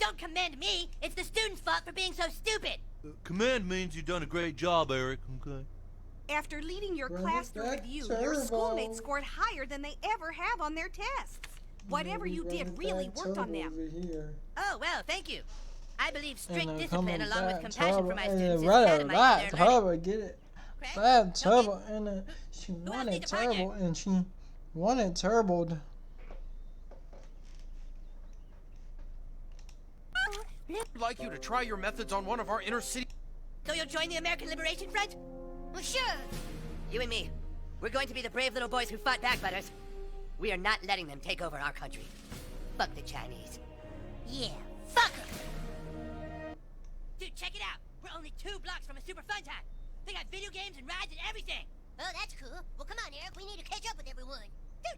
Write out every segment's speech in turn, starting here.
Don't commend me. It's the students' fault for being so stupid. Commend means you've done a great job, Eric, okay? After leading your class through review, your schoolmates scored higher than they ever have on their tests. Whatever you did really worked on them. Oh, well, thank you. I believe strict discipline coming along with back, compassion for my turbo, students is right, tantamount to their learning. turbo, get it? Correct? Bad Don't turbo, and she else wanted needs a partner? turbo, and she wanted turboed. I'd like you to try your methods on one of our inner city. So you'll join the American Liberation Front? Well, sure. You and me. We're going to be the brave little boys who fought back, Butters. We are not letting them take over our country. Fuck the Chinese. Yeah, fuck them. Dude, check it out. We're only 2 blocks from a super fun time. They got video games and rides and everything. Oh, that's cool. Well, come on, Eric. We need to catch up with everyone. Dude.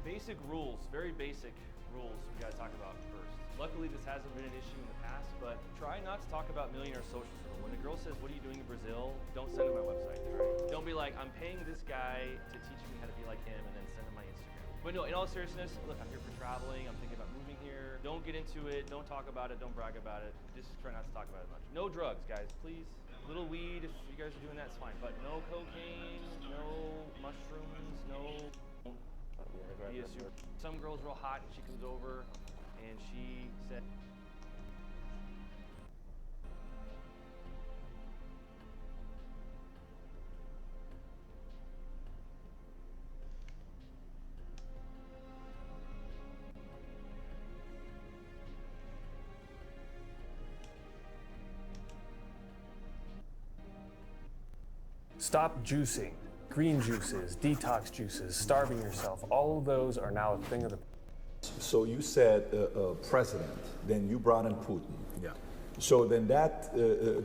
Basic rules, very basic rules we gotta talk about first. Luckily, this hasn't been an issue in the past, but try not to talk about Millionaire Social Circle. When a girl says, "What are you doing in Brazil?" don't send them my website, right? Don't be like, "I'm paying this guy to teach me how to be like him," and then send him my Instagram. But no, in all seriousness, look, I'm here for traveling, I'm thinking about moving here. Don't get into it, don't talk about it, don't brag about it. Just try not to talk about it much. No drugs, guys, please. Little weed, if you guys are doing that, it's fine. But no cocaine, no mushrooms, no... Some girl's real hot and she comes over and she said, Stop juicing. Green juices, detox juices, starving yourself, all of those are now a thing of the past. So you said president, then you brought in Putin. Yeah. So then that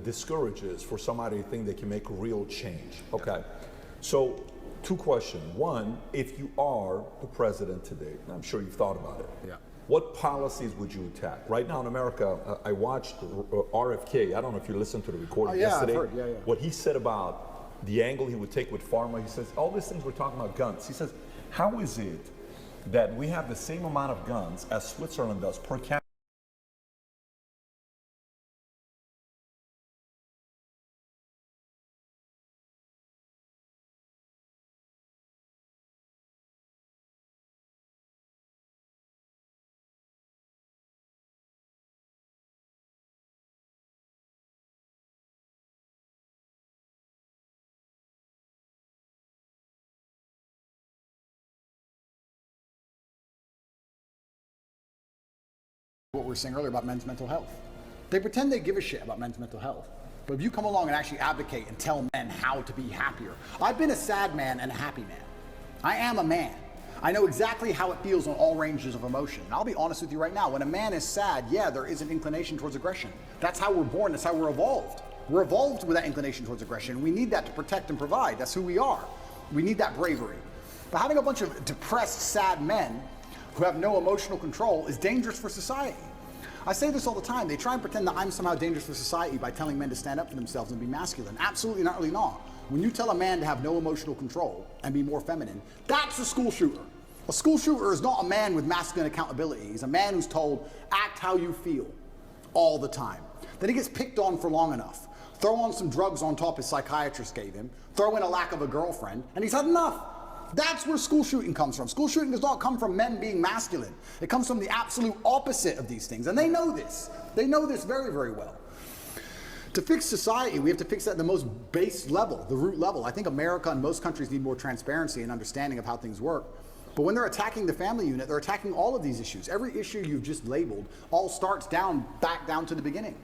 discourages for somebody to think they can make real change. Okay. So 2 questions. One, if you are the president today, and I'm sure you've thought about it. Yeah. What policies would you attack? Right now in America, I watched RFK. I don't know if you listened to the recording yesterday. I've heard. Yeah. What he said about the angle he would take with pharma, he says, all these things we're talking about guns. He says, how is it that we have the same amount of guns as Switzerland does per capita? What we were saying earlier about men's mental health. They pretend they give a shit about men's mental health. But if you come along and actually advocate and tell men how to be happier. I've been a sad man and a happy man. I am a man. I know exactly how it feels on all ranges of emotion. And I'll be honest with you right now, when a man is sad, yeah, there is an inclination towards aggression. That's how we're born, that's how we're evolved. We're evolved with that inclination towards aggression. We need that to protect and provide. That's who we are. We need that bravery. But having a bunch of depressed, sad men who have no emotional control is dangerous for society. I say this all the time. They try and pretend that I'm somehow dangerous for society by telling men to stand up for themselves and be masculine. Absolutely not, really not. When you tell a man to have no emotional control and be more feminine, that's a school shooter. A school shooter is not a man with masculine accountability. He's a man who's told, act how you feel all the time. Then he gets picked on for long enough. Throw on some drugs on top his psychiatrist gave him, throw in a lack of a girlfriend, and he's had enough. That's where school shooting comes from. School shooting does not come from men being masculine. It comes from the absolute opposite of these things, and they know this. They know this very, very well. To fix society, we have to fix that at the most base level, the root level. I think America and most countries need more transparency and understanding of how things work. But when they're attacking the family unit, they're attacking all of these issues. Every issue you've just labeled all starts back down to the beginning.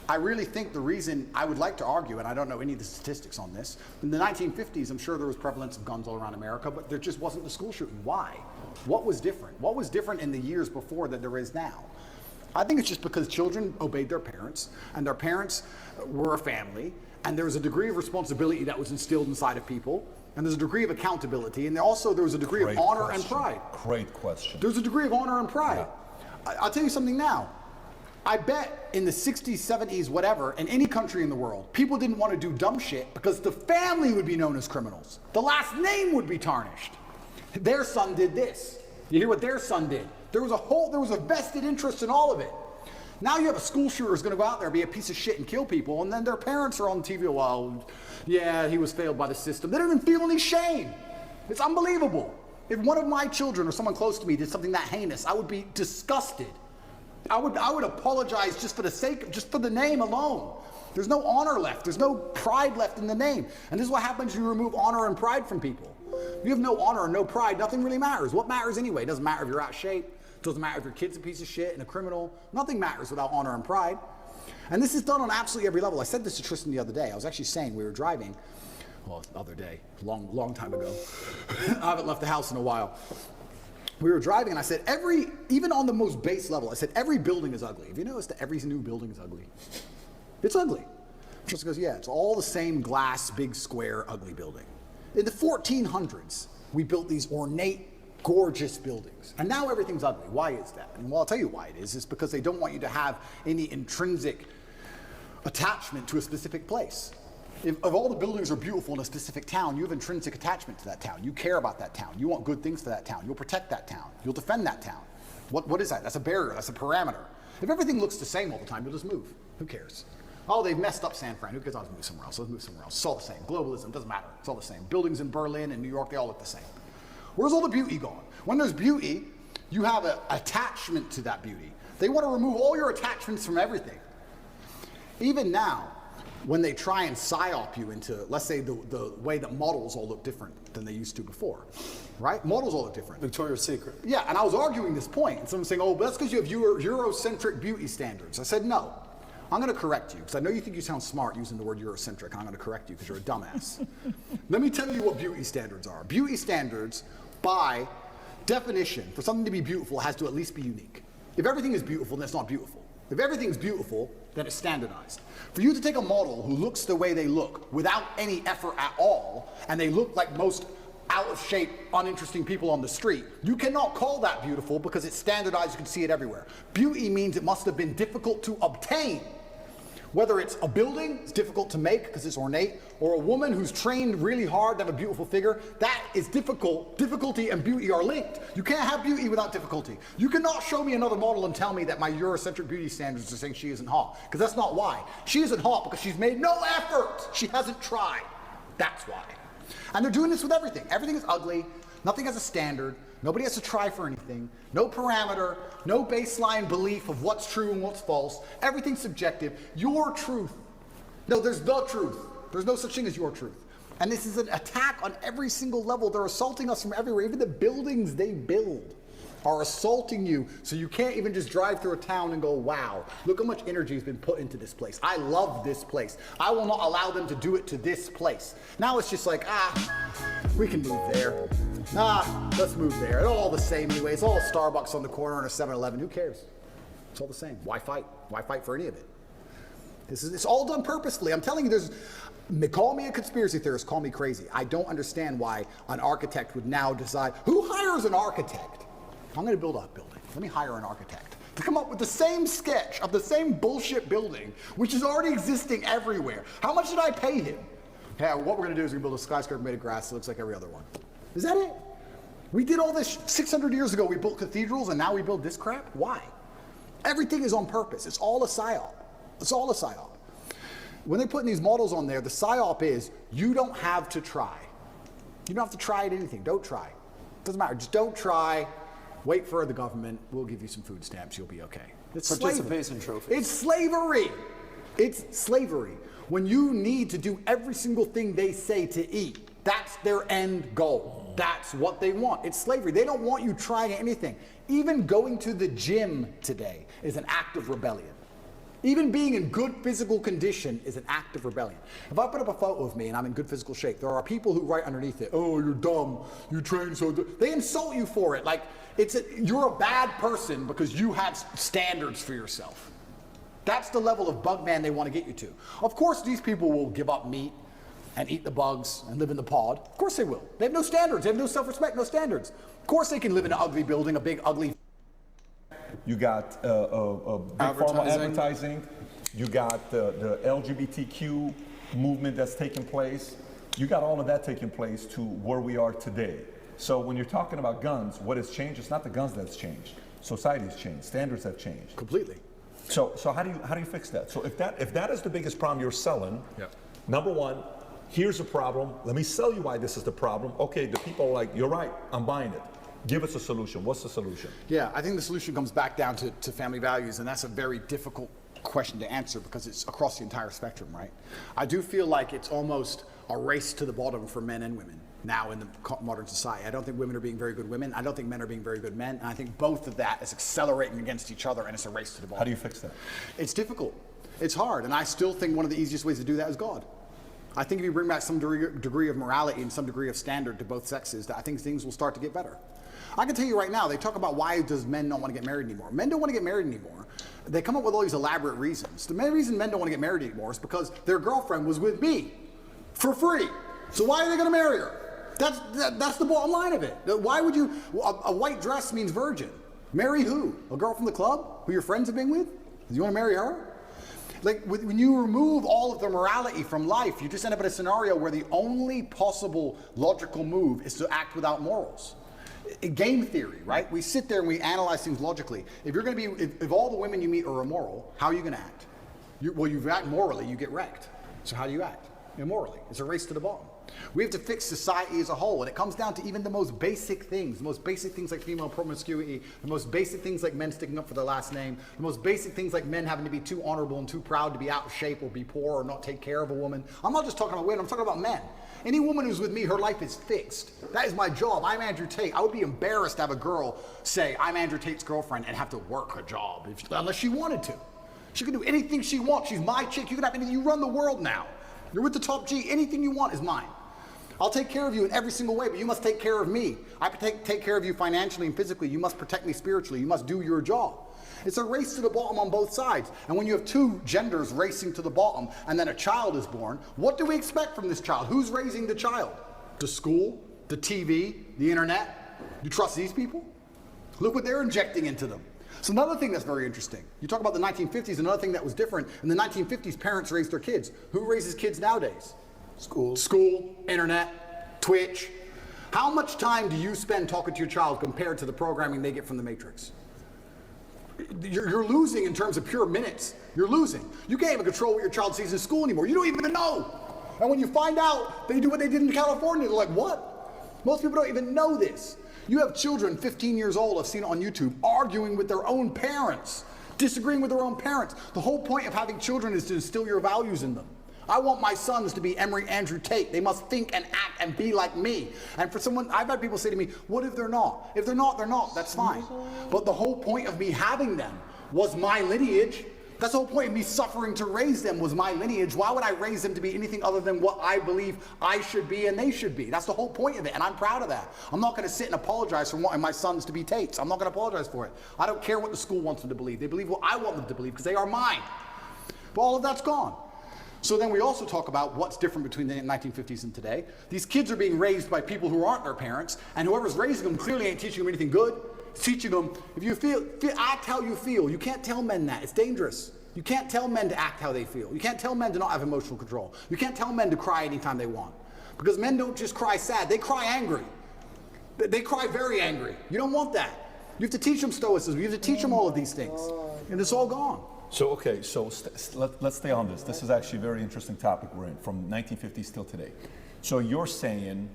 I really think the reason I would like to argue, and I don't know any of the statistics on this, in the 1950s, I'm sure there was prevalence of guns all around America, but there just wasn't the school shooting. Why? What was different? What was different in the years before that there is now? I think it's just because children obeyed their parents, and their parents were a family, and there was a degree of responsibility that was instilled inside of people, and there's a degree of accountability, and also there was a degree of honor and pride. Great question. There's a degree of honor and pride. Yeah. I'll tell you something now. I bet in the 60s, 70s, whatever, in any country in the world, people didn't want to do dumb shit because the family would be known as criminals. The last name would be tarnished. Their son did this. You hear what their son did? There was a vested interest in all of it. Now you have a school shooter who's going to go out there, be a piece of shit and kill people, and then their parents are on TV, well, yeah, he was failed by the system. They don't even feel any shame. It's unbelievable. If one of my children or someone close to me did something that heinous, I would be disgusted. I would apologize just for the name alone. There's no honor left. There's no pride left in the name. And this is what happens when you remove honor and pride from people. If you have no honor and no pride, nothing really matters. What matters anyway? It doesn't matter if you're out of shape. It doesn't matter if your kid's a piece of shit and a criminal. Nothing matters without honor and pride. And this is done on absolutely every level. I said this to Tristan the other day. I was actually saying we were driving, well, the other day, long time ago. I haven't left the house in a while. We were driving and I said, even on the most base level, I said, every building is ugly. Have you noticed that every new building is ugly? It's ugly. Tristan goes, yeah, it's all the same glass, big square, ugly building. In the 1400s, we built these ornate, gorgeous buildings. And now everything's ugly. Why is that? And well, I'll tell you why it is. It's because they don't want you to have any intrinsic attachment to a specific place. If all the buildings are beautiful in a specific town, you have intrinsic attachment to that town. You care about that town. You want good things for that town. You'll protect that town. You'll defend that town. What is that? That's a barrier. That's a parameter. If everything looks the same all the time, you'll just move. Who cares? Oh, they've messed up San Fran. Who cares? I'll move somewhere else. Let's move somewhere else. It's all the same. Globalism doesn't matter. It's all the same. Buildings in Berlin and New York, they all look the same. Where's all the beauty gone? When there's beauty, you have an attachment to that beauty. They want to remove all your attachments from everything. Even now, when they try and psyop you into, let's say, the way that models all look different than they used to before, right? Models all look different. Victoria's Secret. Yeah, and I was arguing this point, and someone's saying, oh, but that's because you have Eurocentric beauty standards. I said, no. I'm going to correct you, because I know you think you sound smart using the word Eurocentric, and I'm going to correct you because you're a dumbass. Let me tell you what beauty standards are. Beauty standards, by definition, for something to be beautiful, has to at least be unique. If everything is beautiful, then it's not beautiful. If everything's beautiful, then it's standardized. For you to take a model who looks the way they look without any effort at all, and they look like most out of shape, uninteresting people on the street, you cannot call that beautiful because it's standardized, you can see it everywhere. Beauty means it must have been difficult to obtain. Whether it's a building, it's difficult to make because it's ornate, or a woman who's trained really hard to have a beautiful figure, that is difficult. Difficulty and beauty are linked. You can't have beauty without difficulty. You cannot show me another model and tell me that my Eurocentric beauty standards are saying she isn't hot, because that's not why. She isn't hot because she's made no effort. She hasn't tried. That's why. And they're doing this with everything. Everything is ugly. Nothing has a standard. Nobody has to try for anything. No parameter. No baseline belief of what's true and what's false. Everything's subjective. Your truth. No, there's the truth. There's no such thing as your truth. And this is an attack on every single level. They're assaulting us from everywhere. Even the buildings they build are assaulting you, so you can't even just drive through a town and go, wow, look how much energy has been put into this place. I love this place. I will not allow them to do it to this place. Now it's just like, we can move there. Let's move there. It's all the same anyway. It's all a Starbucks on the corner and a 7-Eleven. Who cares? It's all the same. Why fight? Why fight for any of it? It's all done purposefully. I'm telling you, call me a conspiracy theorist, call me crazy. I don't understand why an architect would now decide, who hires an architect? I'm going to build a building. Let me hire an architect to come up with the same sketch of the same bullshit building, which is already existing everywhere. How much did I pay him? Yeah, what we're going to do is we're going to build a skyscraper made of grass that looks like every other one. Is that it? We did all this 600 years ago. We built cathedrals, and now we build this crap? Why? Everything is on purpose. It's all a psyop. It's all a psyop. When they're putting these models on there, the psyop is you don't have to try. You don't have to try at anything. Don't try. Doesn't matter. Just don't try. Wait for the government. We'll give you some food stamps. You'll be okay. It's participation trophies. It's slavery. It's slavery. When you need to do every single thing they say to eat, that's their end goal. That's what they want. It's slavery. They don't want you trying anything. Even going to the gym today is an act of rebellion. Even being in good physical condition is an act of rebellion. If I put up a photo of me and I'm in good physical shape, there are people who write underneath it, oh, you're dumb, you train so they insult you for it. Like, you're a bad person because you have standards for yourself. That's the level of bug man they want to get you to. Of course, these people will give up meat and eat the bugs and live in the pod. Of course they will. They have no standards. They have no self-respect, no standards. Of course they can live in an ugly building, a big, ugly... You got big pharma advertising. You got the LGBTQ movement that's taking place. You got all of that taking place to where we are today. So when you're talking about guns, what has changed? It's not the guns that's changed. Society has changed. Standards have changed. Completely. So how do you fix that? So if that is the biggest problem you're selling, number one, here's a problem. Let me sell you why this is the problem. Okay, the people are like, you're right, I'm buying it. Give us a solution. What's the solution? Yeah, I think the solution comes back down to family values, and that's a very difficult question to answer because it's across the entire spectrum, right? I do feel like it's almost a race to the bottom for men and women now in the modern society. I don't think women are being very good women. I don't think men are being very good men. And I think both of that is accelerating against each other, and it's a race to the bottom. How do you fix that? It's difficult. It's hard. And I still think one of the easiest ways to do that is God. I think if you bring back some degree of morality and some degree of standard to both sexes, I think things will start to get better. I can tell you right now, they talk about why does men not want to get married anymore. Men don't want to get married anymore. They come up with all these elaborate reasons. The main reason men don't want to get married anymore is because their girlfriend was with me for free. So why are they going to marry her? That's the bottom line of it. Why would you, a white dress means virgin. Marry who? A girl from the club who your friends have been with? You want to marry her? Like, when you remove all of the morality from life, you just end up in a scenario where the only possible logical move is to act without morals. Game theory, right? We sit there and we analyze things logically. If you're going to be, if all the women you meet are immoral, how are you going to act? Well, you act morally, you get wrecked. So how do you act? Immorally. It's a race to the bottom. We have to fix society as a whole, and it comes down to even the most basic things like female promiscuity, the most basic things like men sticking up for their last name, the most basic things like men having to be too honorable and too proud to be out of shape or be poor or not take care of a woman. I'm not just talking about women, I'm talking about men. Any woman who's with me, her life is fixed. That is my job. I'm Andrew Tate. I would be embarrassed to have a girl say, I'm Andrew Tate's girlfriend and have to work her job, unless she wanted to. She can do anything she wants. She's my chick. You can have anything. You run the world now. You're with the top G. Anything you want is mine. I'll take care of you in every single way, but you must take care of me. I can take care of you financially and physically. You must protect me spiritually. You must do your job. It's a race to the bottom on both sides. And when you have two genders racing to the bottom and then a child is born, what do we expect from this child? Who's raising the child? The school, the TV, the internet? You trust these people? Look what they're injecting into them. So another thing that's very interesting, you talk about the 1950s, another thing that was different. In the 1950s, parents raised their kids. Who raises kids nowadays? School, internet, Twitch. How much time do you spend talking to your child compared to the programming they get from the Matrix? You're losing in terms of pure minutes. You're losing. You can't even control what your child sees in school anymore. You don't even know. And when you find out they do what they did in California, they're like, what? Most people don't even know this. You have children 15 years old, I've seen it on YouTube, arguing with their own parents, disagreeing with their own parents. The whole point of having children is to instill your values in them. I want my sons to be Emery Andrew Tate. They must think and act and be like me. And for someone, I've had people say to me, what if they're not? If they're not, they're not. That's fine. But the whole point of me having them was my lineage. That's the whole point of me suffering to raise them was my lineage. Why would I raise them to be anything other than what I believe I should be and they should be? That's the whole point of it, and I'm proud of that. I'm not going to sit and apologize for wanting my sons to be Tates. I'm not going to apologize for it. I don't care what the school wants them to believe. They believe what I want them to believe because they are mine. But all of that's gone. So then we also talk about what's different between the 1950s and today. These kids are being raised by people who aren't their parents, and whoever's raising them clearly ain't teaching them anything good. It's teaching them, if you feel, act how you feel. You can't tell men that. It's dangerous. You can't tell men to act how they feel. You can't tell men to not have emotional control. You can't tell men to cry anytime they want. Because men don't just cry sad, they cry angry. They cry very angry. You don't want that. You have to teach them stoicism. You have to teach them all of these things. And it's all gone. So, okay, so let's stay on this. This is actually a very interesting topic we're in, from 1950s till today. So you're saying,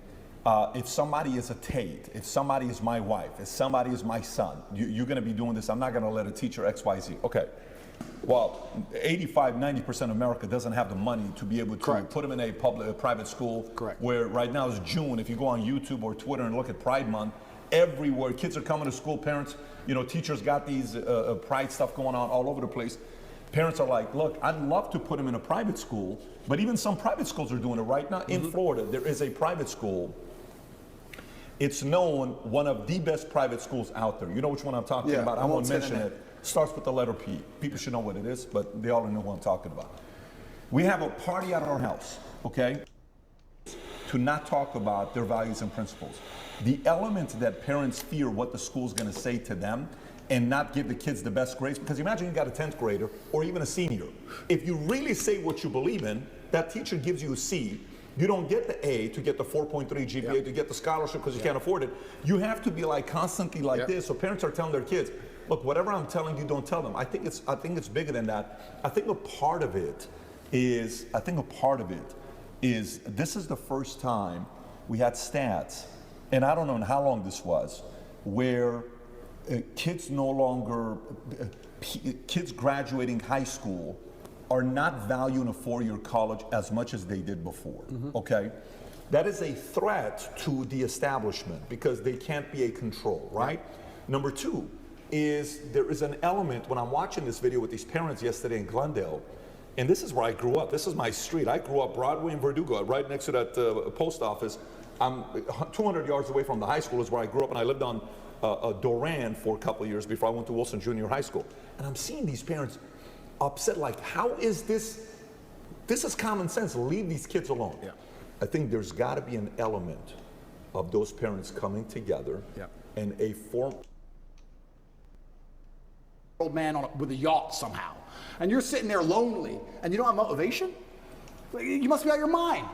if somebody is a Tate, if somebody is my wife, if somebody is my son, you're going to be doing this. I'm not going to let a teacher X, Y, Z. Okay. Well, 85–90% of America doesn't have the money to be able to put them in a private school. Correct. Where right now is June. If you go on YouTube or Twitter and look at Pride Month, everywhere kids are coming to school. Parents, teachers got these pride stuff going on all over the place. Parents are like, look, I'd love to put him in a private school, but even some private schools are doing it right now. In Florida, there is a private school. It's known, one of the best private schools out there. You know which one I'm talking about? I won't mention it. Starts with the letter P. People should know what it is, but they already know what I'm talking about. We have a party at our house, okay, to not talk about their values and principles. The element that parents fear what the school's gonna say to them and not give the kids the best grades, because imagine you got a 10th grader or even a senior. If you really say what you believe in, that teacher gives you a C, you don't get the A to get the 4.3 GPA, to get the scholarship because you can't afford it. You have to be like constantly like this. So parents are telling their kids, look, whatever I'm telling you, don't tell them. I think it's bigger than that. I think a part of it is, this is the first time we had stats, and I don't know how long this was, where kids graduating high school are not valuing a four-year college as much as they did before, okay? That is a threat to the establishment because they can't be a control, right? Number two is there is an element, when I'm watching this video with these parents yesterday in Glendale, and this is where I grew up, this is my street. I grew up Broadway and Verdugo, right next to that post office. I'm 200 yards away from the high school is where I grew up, and I lived on Doran for a couple of years before I went to Wilson Junior High School. And I'm seeing these parents upset, like, how is this? This is common sense, leave these kids alone. Yeah. I think there's gotta be an element of those parents coming together and a form. Old man with a yacht somehow, and you're sitting there lonely, and you don't have motivation? You must be out of your mind.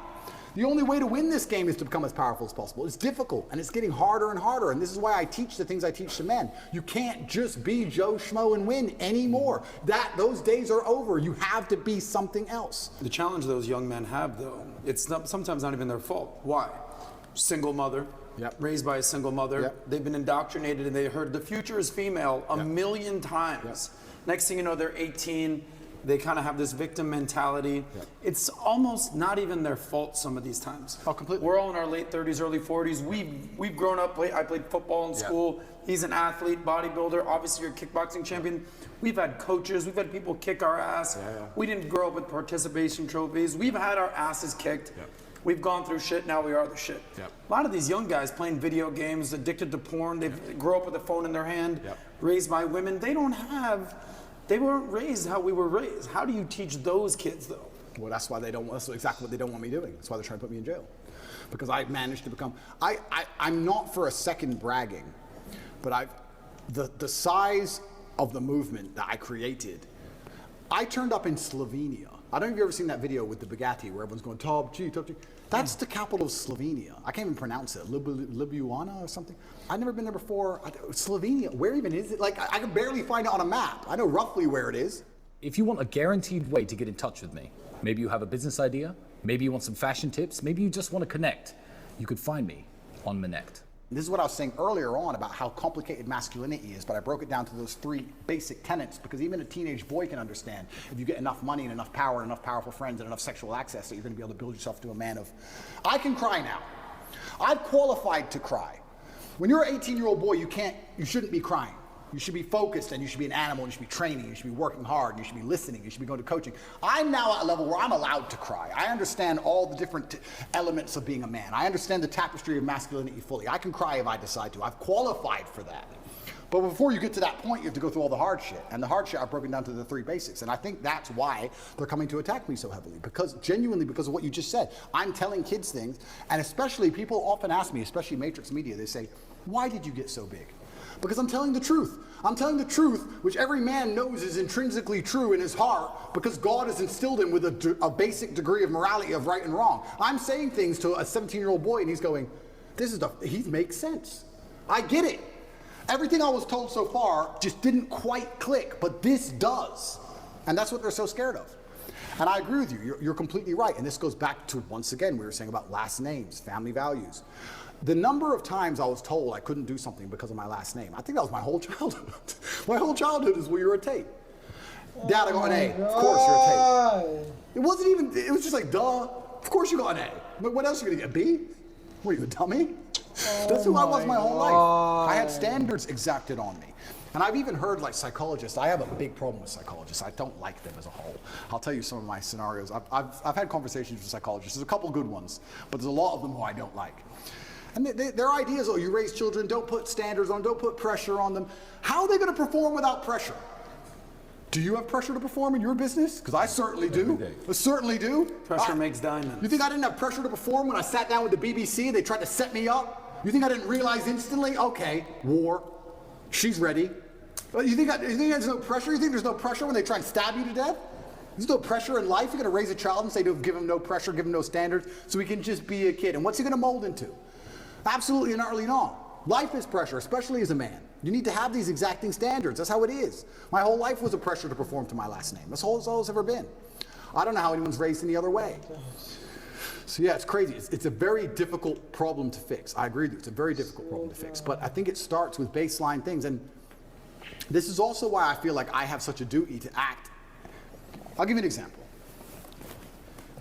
The only way to win this game is to become as powerful as possible. It's difficult, and it's getting harder and harder, and this is why I teach the things I teach to men. You can't just be Joe Schmo and win anymore. Those days are over. You have to be something else. The challenge those young men have, though, it's sometimes not even their fault. Why? Single mother, raised by a single mother. They've been indoctrinated, and they heard the future is female a million times. Next thing you know, they're 18. They kind of have this victim mentality. It's almost not even their fault some of these times. Oh, completely. We're all in our late 30s, early 40s. We've grown up. I played football in school. He's an athlete, bodybuilder. Obviously, you're a kickboxing champion. We've had coaches. We've had people kick our ass. We didn't grow up with participation trophies. We've had our asses kicked. We've gone through shit. Now we are the shit. A lot of these young guys playing video games, addicted to porn. They grow up with a phone in their hand, raised by women. They weren't raised how we were raised. How do you teach those kids, though? Well, that's exactly what they don't want me doing. That's why they're trying to put me in jail. Because I've managed to become, I'm not for a second bragging, but the size of the movement that I created, I turned up in Slovenia. I don't know if you've ever seen that video with the Bugatti where everyone's going, top G, top G. That's the capital of Slovenia. I can't even pronounce it. Ljubljana or something. I've never been there before. Slovenia, where even is it? Like, I can barely find it on a map. I know roughly where it is. If you want a guaranteed way to get in touch with me, maybe you have a business idea, maybe you want some fashion tips, maybe you just want to connect, you could find me on Monect. This is what I was saying earlier on about how complicated masculinity is, but I broke it down to those three basic tenets because even a teenage boy can understand if you get enough money and enough power and enough powerful friends and enough sexual access that you're going to be able to build yourself to a man of, I can cry now. I've qualified to cry. When you're an 18-year-old boy, you shouldn't be crying. You should be focused, and you should be an animal, and you should be training, you should be working hard, and you should be listening, you should be going to coaching. I'm now at a level where I'm allowed to cry. I understand all the different elements of being a man. I understand the tapestry of masculinity fully. I can cry if I decide to. I've qualified for that. But before you get to that point, you have to go through all the hard shit. And the hard shit I've broken down to the three basics. And I think that's why they're coming to attack me so heavily. Because genuinely, because of what you just said, I'm telling kids things. And especially, people often ask me, especially Matrix Media, they say, why did you get so big? Because I'm telling the truth. I'm telling the truth, which every man knows is intrinsically true in his heart, because God has instilled him with a basic degree of morality of right and wrong. I'm saying things to a 17-year-old boy, and he's going, he makes sense. I get it. Everything I was told so far just didn't quite click, but this does. And that's what they're so scared of. And I agree with you. You're completely right. And this goes back to, once again, we were saying about last names, family values. The number of times I was told I couldn't do something because of my last name, I think that was my whole childhood. My whole childhood is, well, you're a Tate. Dad, I got an A. Of course you're a Tate. It wasn't even, it was just like, duh. Of course you got an A. But what else are you going to get, a B? What are you, a dummy? That's who I was my whole life. I had standards exacted on me. And I've even heard like psychologists, I have a big problem with psychologists. I don't like them as a whole. I'll tell you some of my scenarios. I've had conversations with psychologists. There's a couple good ones, but there's a lot of them who I don't like. And their ideas, oh, you raise children, don't put standards on, don't put pressure on them. How are they going to perform without pressure? Do you have pressure to perform in your business? Because I certainly do. I certainly do. Pressure makes diamonds. You think I didn't have pressure to perform when I sat down with the BBC? They tried to set me up? You think I didn't realize instantly? Okay, war. She's ready. You think there's no pressure? You think there's no pressure when they try and stab you to death? There's no pressure in life. You're going to raise a child and say, give him no pressure, give him no standards, so he can just be a kid. And what's he going to mold into? Absolutely and utterly not. Life is pressure, especially as a man. You need to have these exacting standards. That's how it is. My whole life was a pressure to perform to my last name. That's all it's ever been. I don't know how anyone's raised any other way. So yeah, it's crazy. It's a very difficult problem to fix. I agree with you. It's a very difficult problem to fix. But I think it starts with baseline things. And this is also why I feel like I have such a duty to act. I'll give you an example.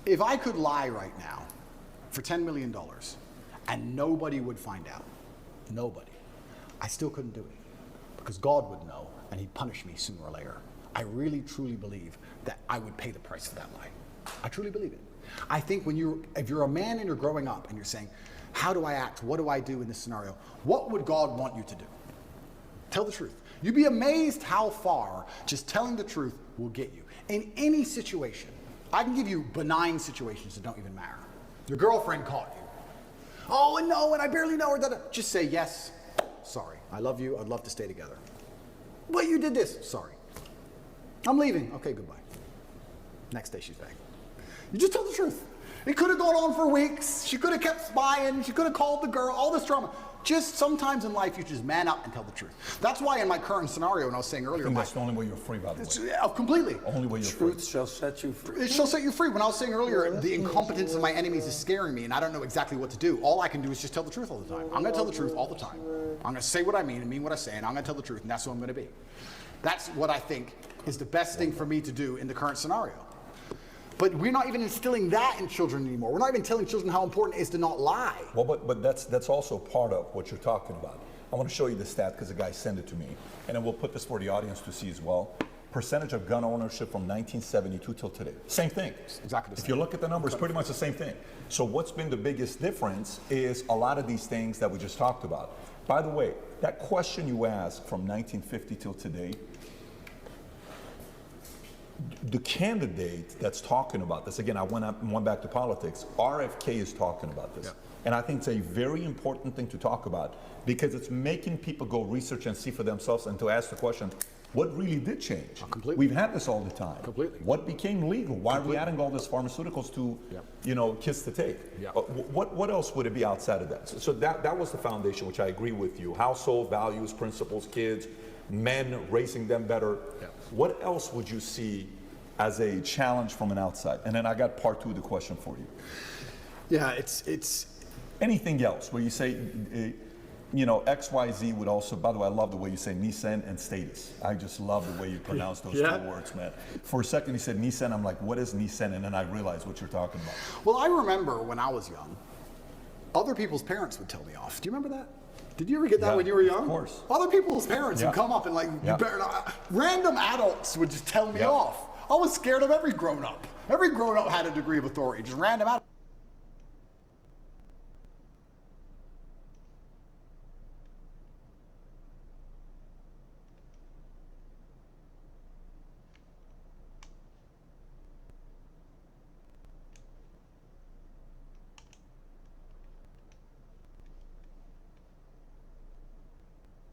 If I could lie right now for $10 million and nobody would find out, nobody, I still couldn't do it because God would know and he'd punish me sooner or later. I really, truly believe that I would pay the price for that lie. I truly believe it. I think if you're a man and you're growing up and you're saying, how do I act? What do I do in this scenario? What would God want you to do? Tell the truth. You'd be amazed how far just telling the truth will get you. In any situation, I can give you benign situations that don't even matter. Your girlfriend caught you. Oh, and no, and I barely know her. Just say, yes, sorry. I love you. I'd love to stay together. But you did this. Sorry. I'm leaving. Okay, goodbye. Next day she's back. You just tell the truth. It could have gone on for weeks. She could have kept spying. She could have called the girl. All this drama. Just sometimes in life, you just man up and tell the truth. That's why in my current scenario, and I was saying earlier, that's the only way you're free, by the way. Completely. Only way you're free. Truth shall set you free. It shall set you free. When I was saying earlier, the incompetence of my enemies is scaring me, and I don't know exactly what to do. All I can do is just tell the truth all the time. I'm going to tell the truth all the time. I'm going to say what I mean and mean what I say, and I'm going to tell the truth, and that's who I'm going to be. That's what I think is the best thing for me to do in the current scenario. But we're not even instilling that in children anymore. We're not even telling children how important it is to not lie. Well, but that's also part of what you're talking about. I want to show you the stat because the guy sent it to me. And then we'll put this for the audience to see as well. Percentage of gun ownership from 1972 till today. Same thing. Exactly the same. If you look at the numbers, pretty much the same thing. So what's been the biggest difference is a lot of these things that we just talked about. By the way, that question you asked from 1950 till today, the candidate that's talking about this, again, I went back to politics, RFK is talking about this. Yeah. And I think it's a very important thing to talk about because it's making people go research and see for themselves and to ask the question, what really did change? Completely. We've had this all the time. Completely. What became legal? Why are we adding all these pharmaceuticals to, kids to take? Yeah. What else would it be outside of that? So that was the foundation, which I agree with you. Household values, principles, kids, men, raising them better. Yeah. What else would you see as a challenge from an outside? And then I got part two of the question for you. Yeah, it's anything else where you say, XYZ would also, by the way, I love the way you say Nissan and status. I just love the way you pronounce those two words, man. For a second you said Nissan, I'm like, what is Nissan? And then I realized what you're talking about. Well, I remember when I was young, other people's parents would tell me off. Do you remember that? Did you ever get that when you were young? Of course. Other people's parents would come up and you better not. Random adults would just tell me off. I was scared of every grown-up. Every grown-up had a degree of authority, just random adults.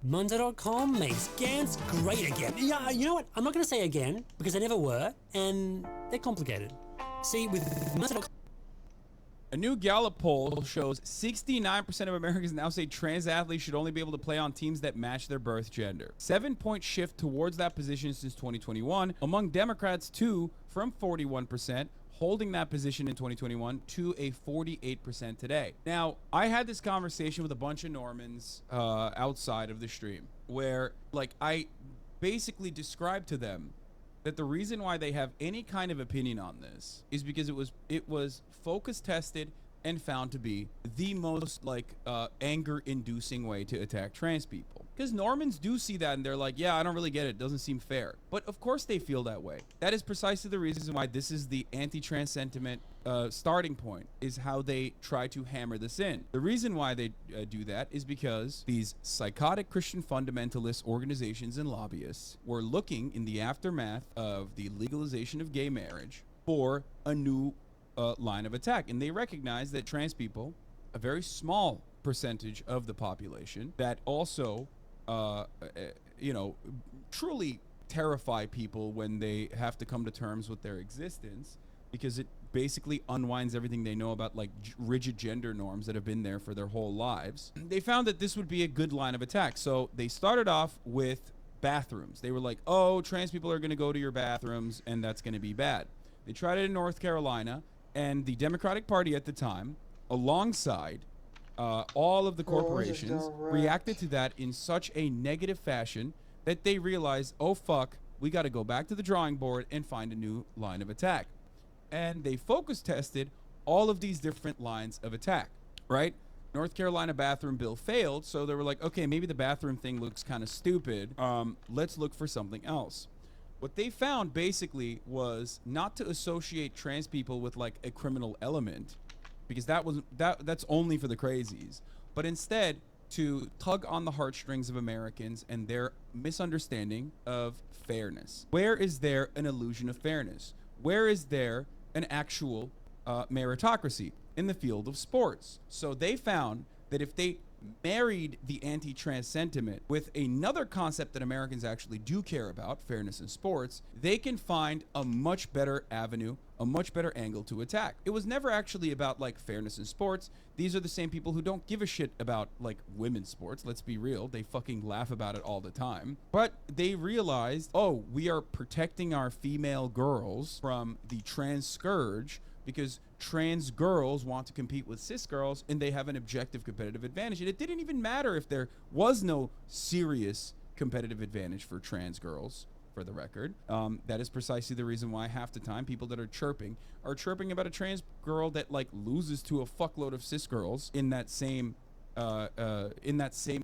Munzer.com makes GANs great again. Yeah, you know what? I'm not going to say again, because they never were, and they're complicated. See, with Munzer.com... A new Gallup poll shows 69% of Americans now say trans athletes should only be able to play on teams that match their birth gender. 7-point shift towards that position since 2021. Among Democrats, too, from 41%, holding that position in 2021 to a 48% today. Now, I had this conversation with a bunch of Normans outside of the stream where, I basically described to them that the reason why they have any kind of opinion on this is because it was focus tested and found to be the most anger-inducing way to attack trans people. Because Normans do see that and they're like, yeah, I don't really get it. It doesn't seem fair. But of course they feel that way. That is precisely the reason why this is the anti-trans sentiment starting point, is how they try to hammer this in. The reason why they do that is because these psychotic Christian fundamentalist organizations and lobbyists were looking in the aftermath of the legalization of gay marriage for a new line of attack. And they recognize that trans people, a very small percentage of the population, that also truly terrify people when they have to come to terms with their existence, because it basically unwinds everything they know about like rigid gender norms that have been there for their whole lives. They found that this would be a good line of attack. So they started off with bathrooms. They were like, oh, trans people are going to go to your bathrooms and that's going to be bad. They tried it in North Carolina, and the Democratic Party at the time, alongside all of the corporations, reacted to that in such a negative fashion that they realized, oh fuck, we got to go back to the drawing board and find a new line of attack. And they focus tested all of these different lines of attack, right? North Carolina bathroom bill failed, so they were like, okay, maybe the bathroom thing looks kind of stupid. Let's look for something else. What they found basically was not to associate trans people with like a criminal element, because that's only for the crazies, but instead to tug on the heartstrings of Americans and their misunderstanding of fairness. Where is there an illusion of fairness? Where is there an actual meritocracy? In the field of sports. So they found that if they married the anti-trans sentiment with another concept that Americans actually do care about, fairness in sports, they can find a much better avenue, a much better angle to attack. It was never actually about like fairness in sports. These are the same people who don't give a shit about like women's sports. Let's be real. They fucking laugh about it all the time. But they realized, oh, we are protecting our female girls from the trans scourge because trans girls want to compete with cis girls and they have an objective competitive advantage. And it didn't even matter if there was no serious competitive advantage for trans girls, for the record. That is precisely the reason why half the time people that are chirping about a trans girl that like loses to a fuckload of cis girls in that same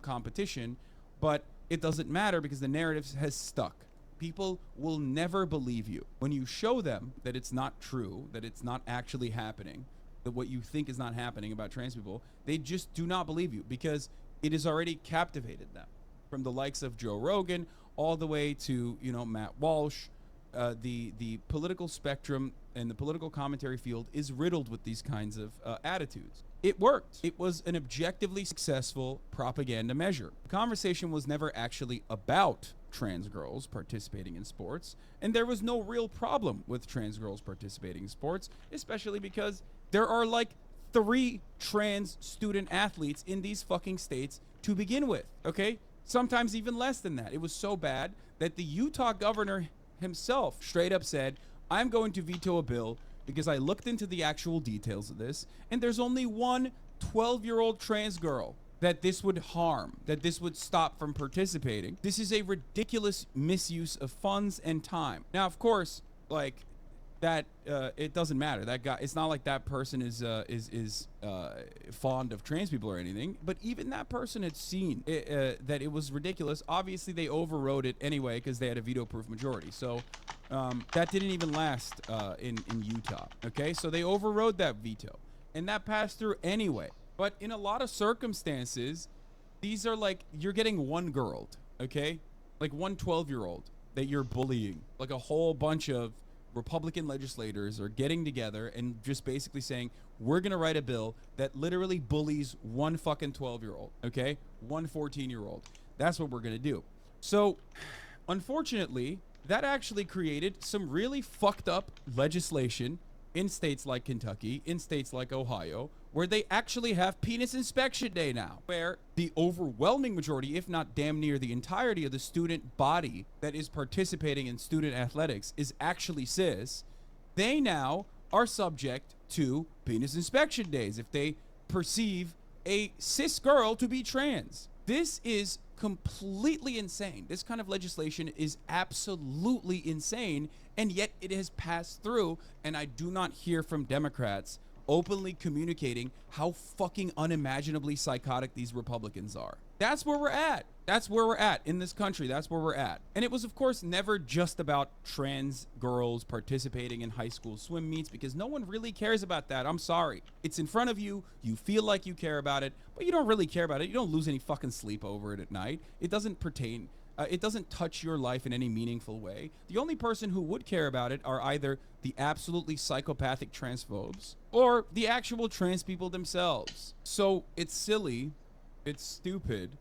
competition. But it doesn't matter because the narrative has stuck. People will never believe you when you show them that it's not true, that it's not actually happening, that what you think is not happening about trans people. They just do not believe you because it has already captivated them. From the likes of Joe Rogan all the way to, Matt Walsh, the political spectrum and the political commentary field is riddled with these kinds of attitudes. It worked. It was an objectively successful propaganda measure. The conversation was never actually about trans girls participating in sports, and there was no real problem with trans girls participating in sports, especially because there are like 3 trans student athletes in these fucking states to begin with, okay? Sometimes even less than that. It was so bad that the Utah governor himself straight up said, I'm going to veto a bill because I looked into the actual details of this, and there's only one 12-year-old trans girl that this would harm, that this would stop from participating. This is a ridiculous misuse of funds and time. Now, of course, like that, it doesn't matter. That guy, it's not like that person is fond of trans people or anything. But even that person had seen that it was ridiculous. Obviously, they overrode it anyway because they had a veto-proof majority. So that didn't even last in Utah. Okay, so they overrode that veto, and that passed through anyway. But in a lot of circumstances, these are like, you're getting one girl, okay? Like one 12-year-old that you're bullying. Like a whole bunch of Republican legislators are getting together and just basically saying, we're going to write a bill that literally bullies one fucking 12-year-old, okay? One 14-year-old. That's what we're going to do. So, unfortunately, that actually created some really fucked up legislation in states like Kentucky, in states like Ohio, where they actually have penis inspection day now, where the overwhelming majority, if not damn near the entirety of the student body that is participating in student athletics is actually cis. They now are subject to penis inspection days if they perceive a cis girl to be trans. This is completely insane. This kind of legislation is absolutely insane, and yet it has passed through, and I do not hear from Democrats openly communicating how fucking unimaginably psychotic these Republicans are. That's where we're at. That's where we're at in this country. That's where we're at. And it was, of course, never just about trans girls participating in high school swim meets, because no one really cares about that. I'm sorry. It's in front of you. You feel like you care about it, but you don't really care about it. You don't lose any fucking sleep over it at night. It doesn't pertain. It doesn't touch your life in any meaningful way. The only person who would care about it are either the absolutely psychopathic transphobes or the actual trans people themselves. So it's silly, it's stupid,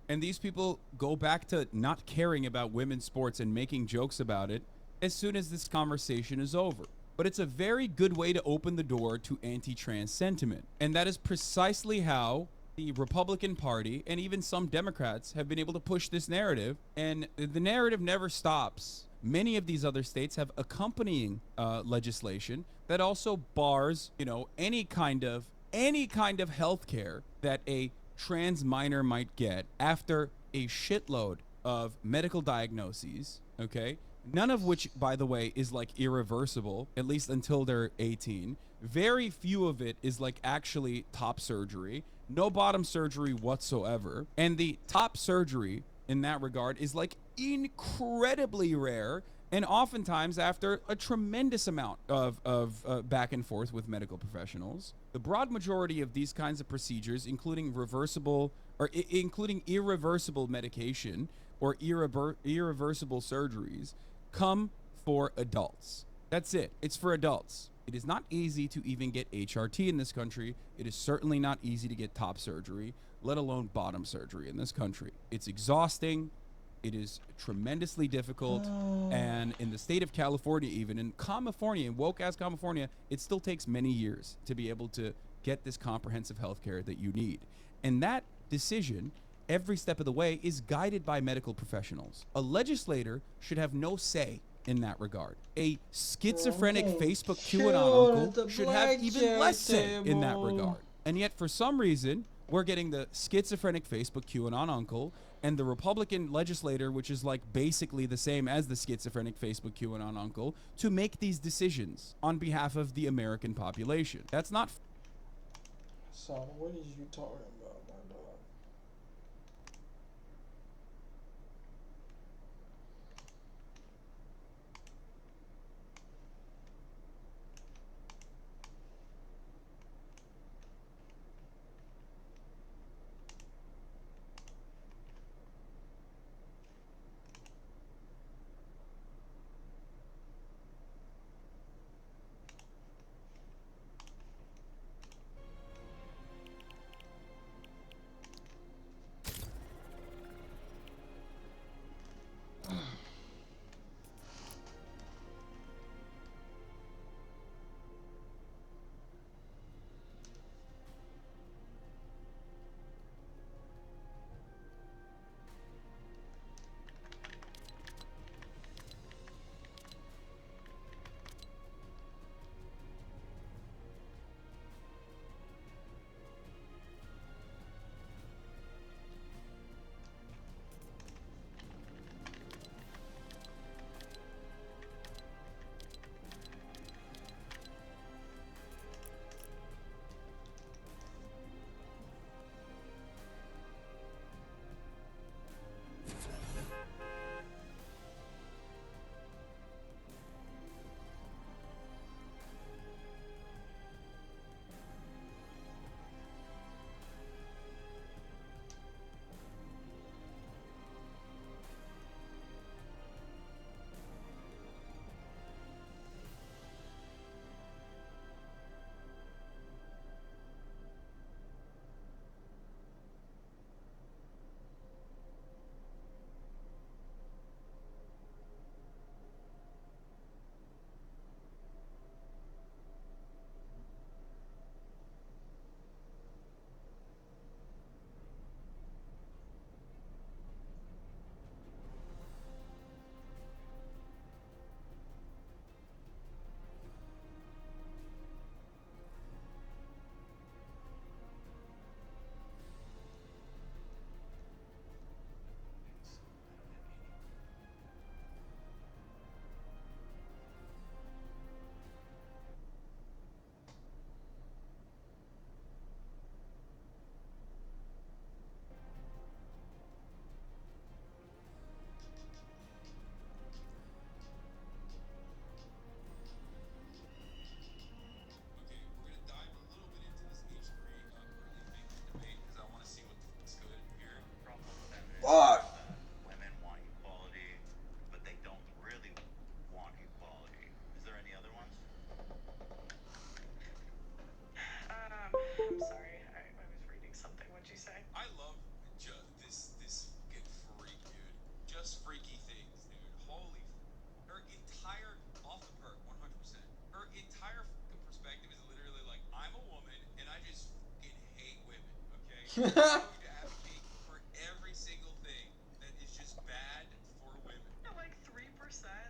and these people go back to not caring about women's sports and making jokes about it as soon as this conversation is over. But it's a very good way to open the door to anti-trans sentiment. And that is precisely how the Republican Party and even some Democrats have been able to push this narrative, and the narrative never stops. Many of these other states have accompanying legislation that also bars, you know, any kind of health care that a trans minor might get after a shitload of medical diagnoses, okay? None of which, by the way, is like irreversible, at least until they're 18. Very few of it is like actually top surgery. No bottom surgery whatsoever. And the top surgery in that regard is like incredibly rare, and oftentimes after a tremendous amount of back and forth with medical professionals. The broad majority of these kinds of procedures, including including irreversible medication or irreversible surgeries, come for adults. That's it. It's for adults. It is not easy to even get HRT in this country. It is certainly not easy to get top surgery, let alone bottom surgery in this country. It's exhausting. It is tremendously difficult. And in the state of California, even in California, in woke-ass California, it still takes many years to be able to get this comprehensive health care that you need. And that decision, every step of the way, is guided by medical professionals. A legislator should have no say in that regard. A schizophrenic Facebook QAnon uncle should have even less say in that regard. And yet, for some reason, we're getting the schizophrenic Facebook QAnon uncle and the Republican legislator, which is like basically the same as the schizophrenic Facebook QAnon uncle, to make these decisions on behalf of the American population. That's not... So, what is you talking about, my dog? advocate for every single thing that is just bad for women. Like 3%.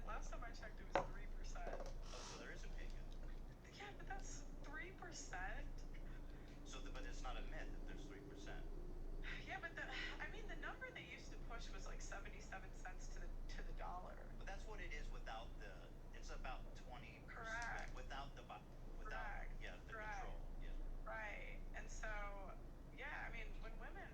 Last time I checked, it was 3%. Oh, so there is a pay gap. Yeah, but that's 3%. So, but it's not a myth that there's 3%. Yeah, but the number they used to push was like 77 cents to the dollar. But that's what it is without the. It's about 20%. Correct. Without the. Without. Correct. Yeah, the Correct. control. Yeah. Right. And so, yeah, I mean, when women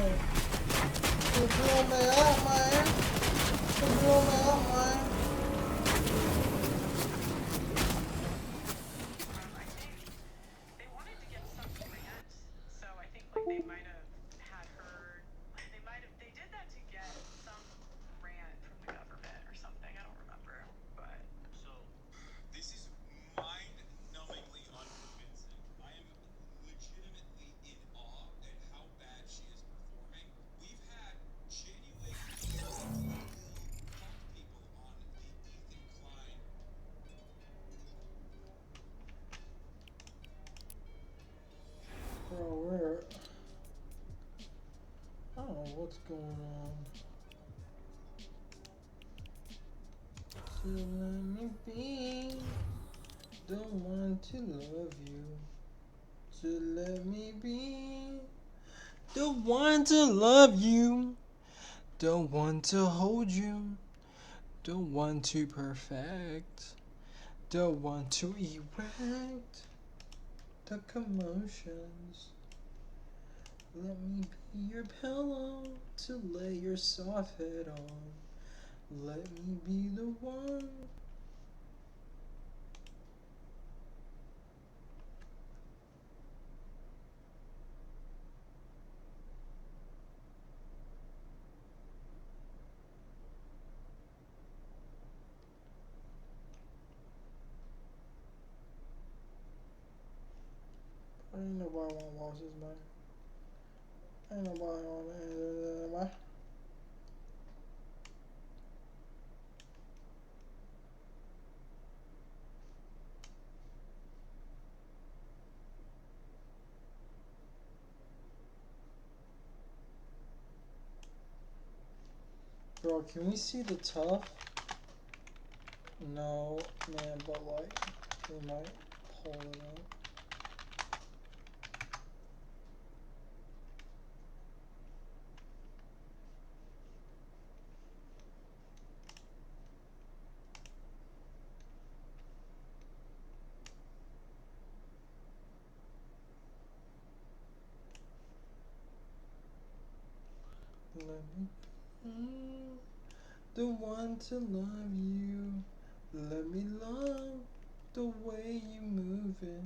Du blow me up, man. Du blow me up, man. They wanted to get some grant, so I think like they might have had her. They did that to get some grant from the government or something. I don't remember, but. So, this is mind-numbingly unconvincing. I am legitimately in awe at how bad she is performing. We've had genuine punk people on the Ethan Klein. Bro, where? I don't know what's going on. So let me be the one to love you. So let me be the one to love you. The one to hold you. The one to perfect. The one to erect the commotions. Let me be your pillow to lay your soft head on. Let me be the one. Ain't nobody wanna watch this, man. Ain't nobody wanna man. Bro, can we see the tough? No, man, but like, we might pull it up. Let me be the one to love you. Let me love the way you move it.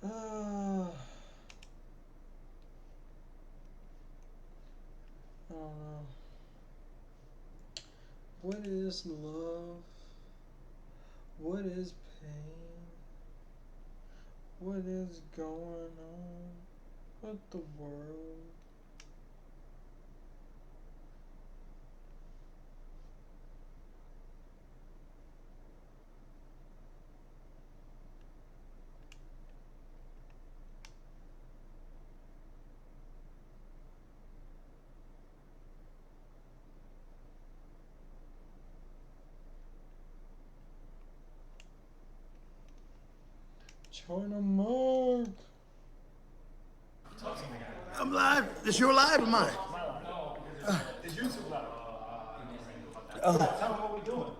I don't know. What is love? What is pain? What is going on with the world? China Mark. I'm live. Is your live or mine? It's YouTube live. Uh, Tell them what we're doing.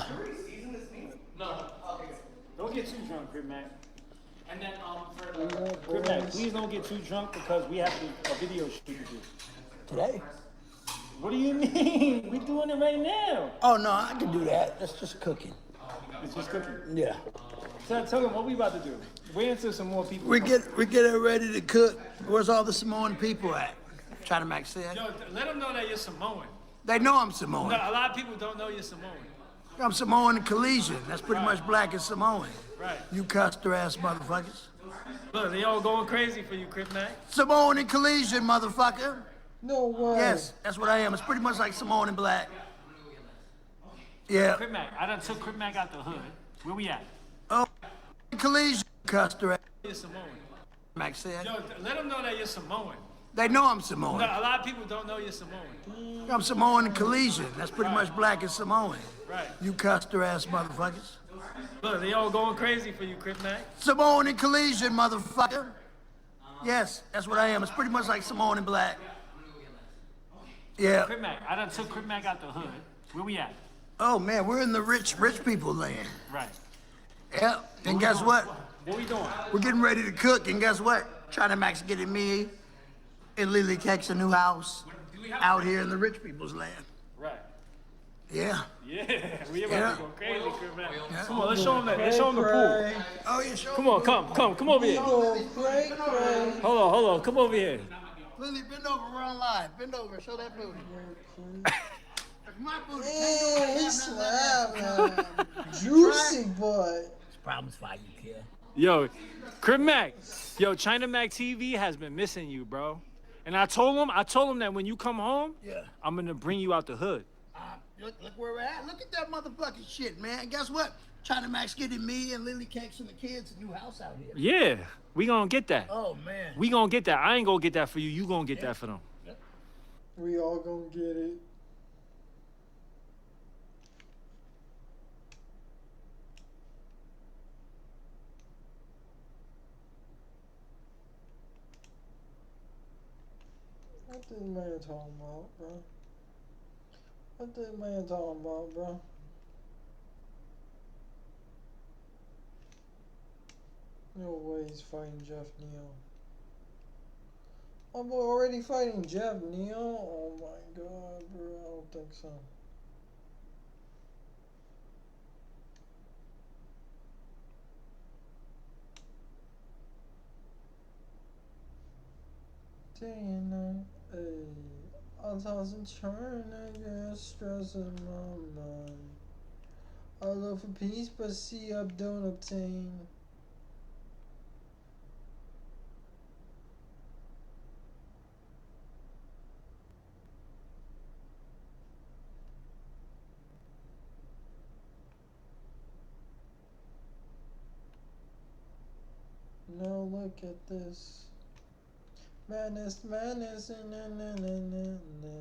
Should we season this meat? No. Okay, good. Don't get too drunk, Crib Mac. And then for the Crib Mac, please don't get too drunk because we have a video shoot to do. Today? What do you mean? We're doing it right now. Oh no, I can do that. That's just cooking. It's just cooking. Yeah. Tell them what we about to do. Wait until some more people. We're getting ready to cook. Where's all the Samoan people at? China Max said. Yo, let them know that you're Samoan. They know I'm Samoan. No, a lot of people don't know you're Samoan. I'm Samoan and Collegian. That's pretty much black and Samoan. Right. You custer ass motherfuckers. Look, they all going crazy for you, Crip Mac. Samoan and Collegian, motherfucker. No way. Yes, that's what I am. It's pretty much like Samoan and black. Yeah. Crip Mac, I done took Crip Mac out the hood. Where we at? Oh, Collegian, custer ass. You're Samoan. Max said. Yo, let them know that you're Samoan. They know I'm Samoan. No, a lot of people don't know you're Samoan. I'm Samoan and Collegian. That's pretty much black and Samoan. Right. You custer ass motherfuckers. Look, they all going crazy for you, Crip Mac. Samoan and Collegian, motherfucker. Yes, that's what I am. It's pretty much like Samoan and black. Yeah. Crip Mac, I done took Crip Mac out the hood. Where we at? Oh man, we're in the rich people land. Right. Yeah. And guess what? What we doing? We're getting ready to cook, and guess what? China Max getting me and Lily Kex a new house out here in the rich people's land. Right. Yeah. Yeah, we about to go crazy, Crip Mac. Yeah. Come on, let's show them that. Let's show them the pool. Oh, yeah, show Come on, come over here. Hold on, come over here. Lily, bend over, we're on live. Bend over, show that booty. My booty. Yeah, he slapped, juicy boy. Problems for you, kid. Yo, Crip Mac, yo, China Mac TV has been missing you, bro. And I told him that when you come home, I'm gonna bring you out the hood. Look where we're at. Look at that motherfucking shit, man. Guess what? China Max getting me and Lily Kex and the kids a new house out here. Yeah, we gonna get that. Oh, man. We gonna get that. I ain't gonna get that for you. You gonna get that for them. We all gonna get it. What this man talking about, bro? What this man talking about, bro? No way he's fighting Jeff Neal. My boy already fighting Jeff Neal? Oh my god, bro. I don't think so. Day and night, ayy. I toss and turn, I get stress in my mind. I look for peace, but see, I don't obtain. Now look at this. Madness, madness, na na na na na.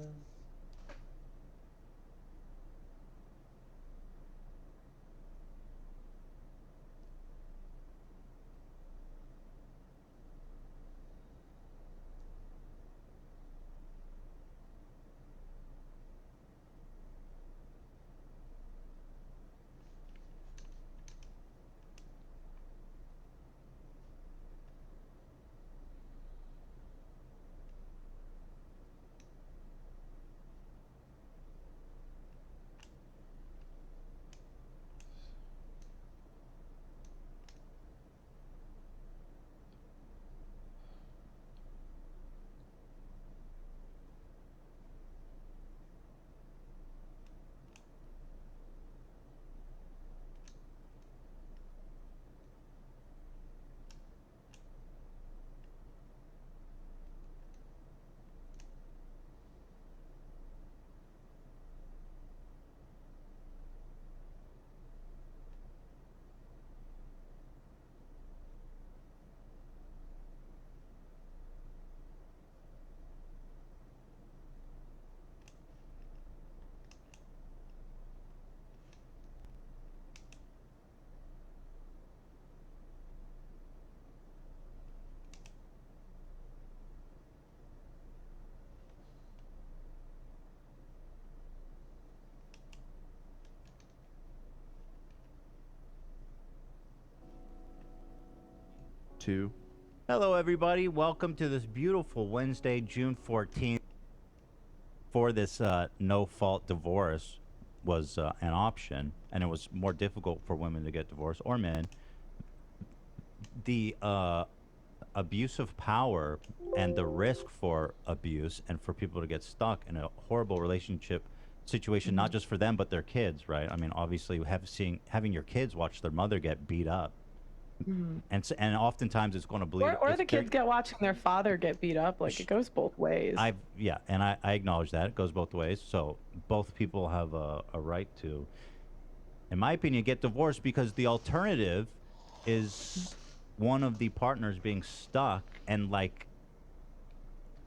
Two. Hello, everybody. Welcome to this beautiful Wednesday, June 14th, for this no-fault divorce. was an option, and it was more difficult for women to get divorced or men, the abuse of power and the risk for abuse and for people to get stuck in a horrible relationship situation, not just for them but their kids, right? I mean, obviously, having your kids watch their mother get beat up, and oftentimes it's going to bleed. Or the kids get watching their father get beat up. Like, it goes both ways. I acknowledge that it goes both ways. So both people have a right to, in my opinion, get divorced, because the alternative is one of the partners being stuck and like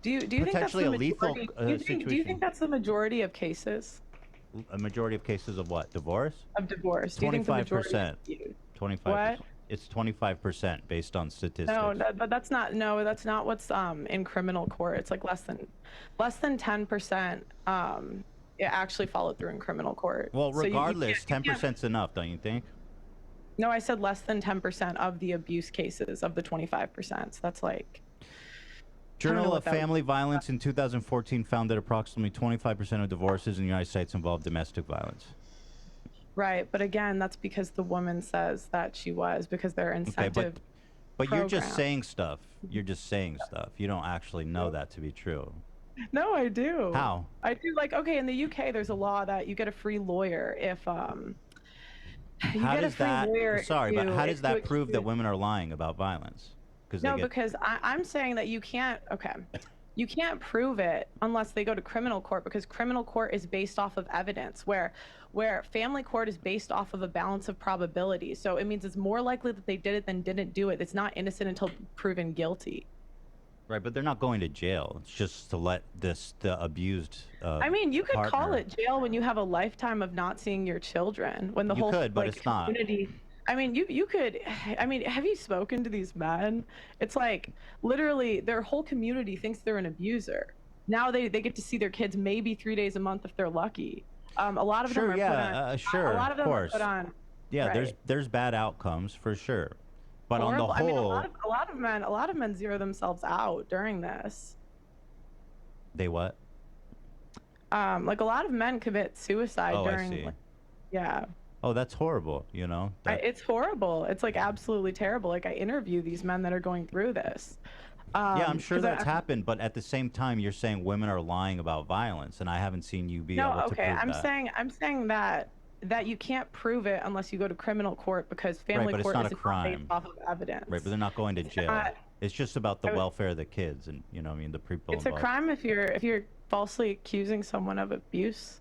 do you think that's potentially the a lethal situation? Do you think that's the majority of cases? A majority of cases of what? Divorce? Of divorce. Do you think the majority 25%. 25%. What? It's 25% based on statistics. No, but that's not. No, that's not what's in criminal court. It's like less than 10%. It actually followed through in criminal court. Well, So you regardless, can't- 10%'s enough, don't you think? No, I said less than 10% of the abuse cases of the 25%. So that's like. Journal of Family Violence in 2014 found that approximately 25% of divorces in the United States involve domestic violence. Right, but again, that's because the woman says that she was, because their incentive. But you're just program. saying stuff. You're just saying stuff. You don't actually know that to be true. No, I do. How? I do. Like, okay, in the UK, there's a law that you get a free lawyer if you How get does a free that? lawyer. Sorry, but how does if that you prove that accuse- women are lying about violence? No, because I'm saying that you can't. Okay, you can't prove it unless they go to criminal court, because criminal court is based off of evidence, where family court is based off of a balance of probability. So it means it's more likely that they did it than didn't do it. It's not innocent until proven guilty. Right, but they're not going to jail. It's just to let the abused. I mean, you could call partner- it jail when you have a lifetime of not seeing your children. When the You whole could, but like, it's not. community. I mean, you could. I mean, have you spoken to these men? It's like literally their whole community thinks they're an abuser. Now they get to see their kids maybe 3 days a month if they're lucky. A lot of them are put on. Sure, A lot of them of course. are put on. Yeah, right. there's bad outcomes for sure, but Horrible. on the whole, I mean, a lot of men zero themselves out during this. they what? Like a lot of men commit suicide Oh, I during. see. Yeah. Oh, that's horrible. You know. It's horrible. It's like absolutely terrible. Like, I interview these men that are going through this. Yeah, I'm sure 'cause that's happened, but at the same time, you're saying women are lying about violence, and I haven't seen you be able to prove that. I'm saying that you can't prove it unless you go to criminal court, because family but it's court not is a crime. based off of evidence. Right, but they're not going to jail. not- It's just about the welfare of the kids, and you know, I mean, the people. It's a involved. crime if you're falsely accusing someone of abuse.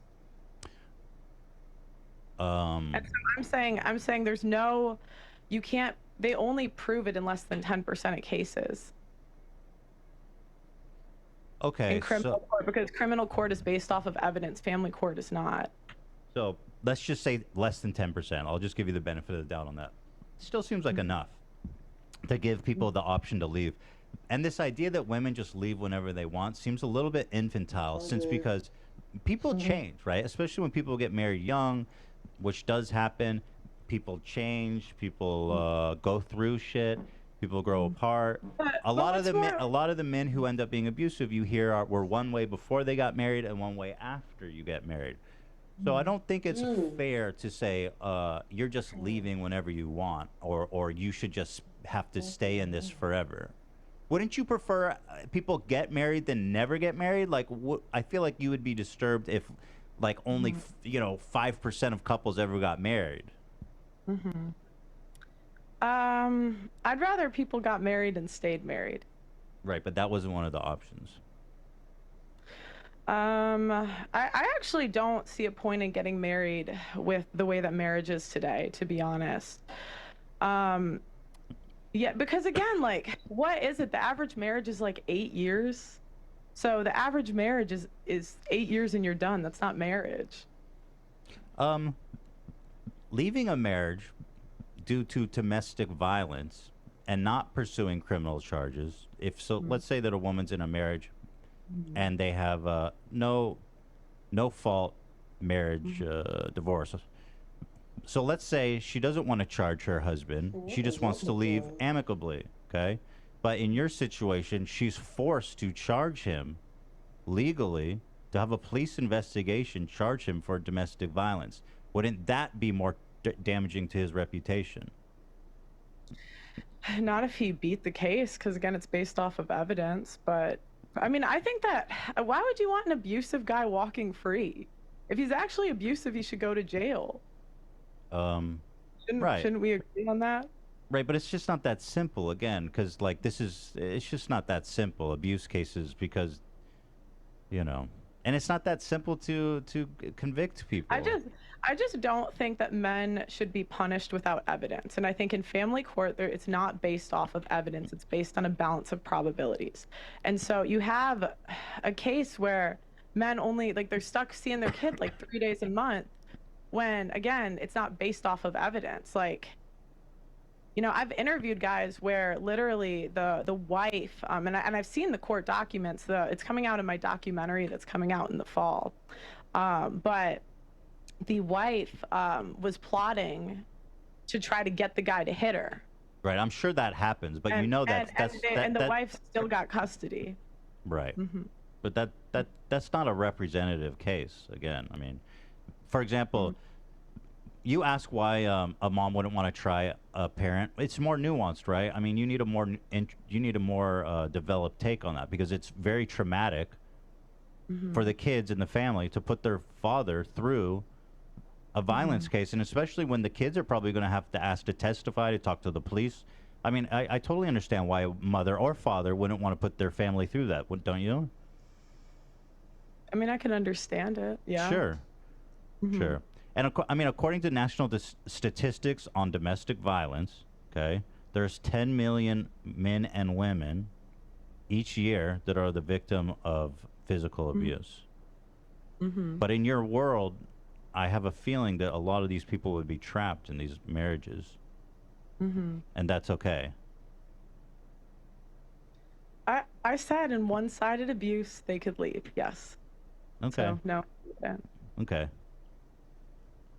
And so I'm saying there's no, you can't. They only prove it in less than 10% of cases. Okay, In criminal court, because criminal court is based off of evidence, family court is not. so let's just say less than 10%. I'll just give you the benefit of the doubt on that. Still seems like enough to give people the option to leave. And this idea that women just leave whenever they want seems a little bit infantile, since because people change, right? Especially when people get married young, which does happen. People change. People go through shit. People grow apart. A lot of the men who end up being abusive, you hear, were one way before they got married and one way after you get married. So I don't think it's fair to say you're just leaving whenever you want, or you should just have to stay in this forever. Wouldn't you prefer people get married than never get married? Like, I feel like you would be disturbed if, like, only 5% of couples ever got married. I'd rather people got married and stayed married. Right, but that wasn't one of the options. I actually don't see a point in getting married with the way that marriage is today, to be honest. Yeah, because again, like, what is it? The average marriage is like 8 years. So the average marriage is 8 years and you're done. That's not marriage. Leaving a marriage due to domestic violence and not pursuing criminal charges, let's say that a woman's in a marriage and they have no fault marriage divorce. So let's say she doesn't want to charge her husband. She just wants to leave amicably, okay? But in your situation, she's forced to charge him legally to have a police investigation charge him for domestic violence. Wouldn't that be more damaging to his reputation? Not if he beat the case, because again, it's based off of evidence. But I mean, I think that why would you want an abusive guy walking free? If he's actually abusive, he should go to jail. Right. Shouldn't we agree on that? Right, but it's just not that simple, again, because, like, it's just not that simple, abuse cases, because, you know, and it's not that simple to convict people. I just don't think that men should be punished without evidence. And I think in family court, it's not based off of evidence. It's based on a balance of probabilities. And so you have a case where men only, like, they're stuck seeing their kid like 3 days a month, when, again, it's not based off of evidence. Like, you know, I've interviewed guys where literally the wife, and I've seen the court documents. It's coming out in my documentary that's coming out in the fall. But the wife was plotting to try to get the guy to hit her. Right, I'm sure that happens, but you know and the wife still got custody. Right. Mhm. But that's not a representative case. Again, I mean, for example, you ask why a mom wouldn't want to try a parent. It's more nuanced, right? I mean, you need a more developed take on that, because it's very traumatic for the kids in the family to put their father through a violence case, and especially when the kids are probably going to have to ask to testify, to talk to the police. I mean, I totally understand why a mother or father wouldn't want to put their family through that, don't you? I mean, I can understand it. Yeah. Sure. Sure. And I mean, according to national statistics on domestic violence, okay, there's 10 million men and women each year that are the victim of physical abuse. But in your world, I have a feeling that a lot of these people would be trapped in these marriages, and that's okay. I said in one-sided abuse, they could leave. Yes. Okay. So, no. Yeah. Okay.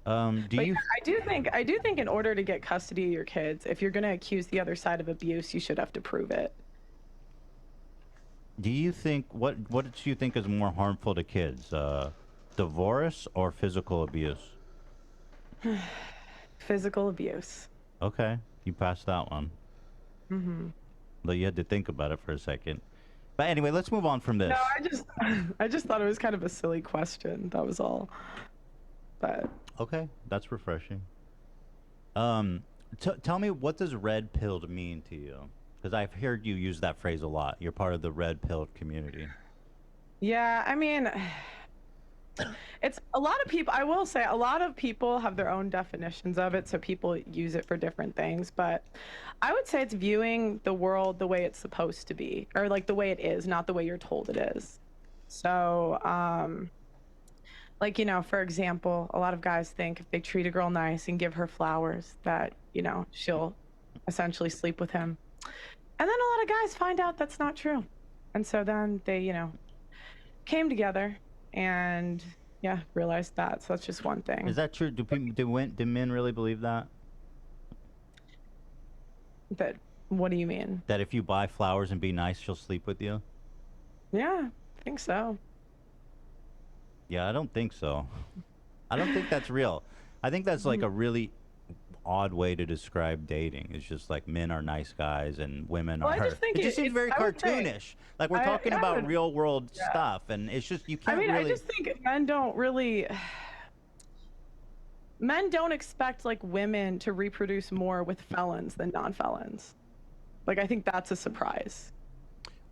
But yeah, I do think in order to get custody of your kids, if you're going to accuse the other side of abuse, you should have to prove it. Do you think what do you think is more harmful to kids, divorce or physical abuse? Physical abuse. Okay, you passed that one. But you had to think about it for a second. But anyway, let's move on from this. No, I just thought it was kind of a silly question. That was all. But okay, that's refreshing. Tell me, what does red pilled mean to you? Because I've heard you use that phrase a lot. You're part of the red pilled community. yeah, I mean, it's a lot of people. I will say a lot of people have their own definitions of it, so people use it for different things. But I would say it's viewing the world the way it's supposed to be, or like the way it is, not the way you're told it is. So, like, you know, for example, a lot of guys think if they treat a girl nice and give her flowers, that, you know, she'll essentially sleep with him. And then a lot of guys find out that's not true. And so then they, you know, came together and, yeah, realized that. So that's just one thing. Is that true? Do men really believe that? That, what do you mean? That if you buy flowers and be nice, she'll sleep with you? Yeah, I think so. Yeah, I don't think so. I don't think that's real. I think that's like a really odd way to describe dating. It's just like men are nice guys and women Well, are. I just think it just seems very I would say- cartoonish. Like we're talking about real world stuff, and it's just you can't I mean, really. I just think men don't really. Men don't expect like women to reproduce more with felons than non-felons. Like, I think that's a surprise.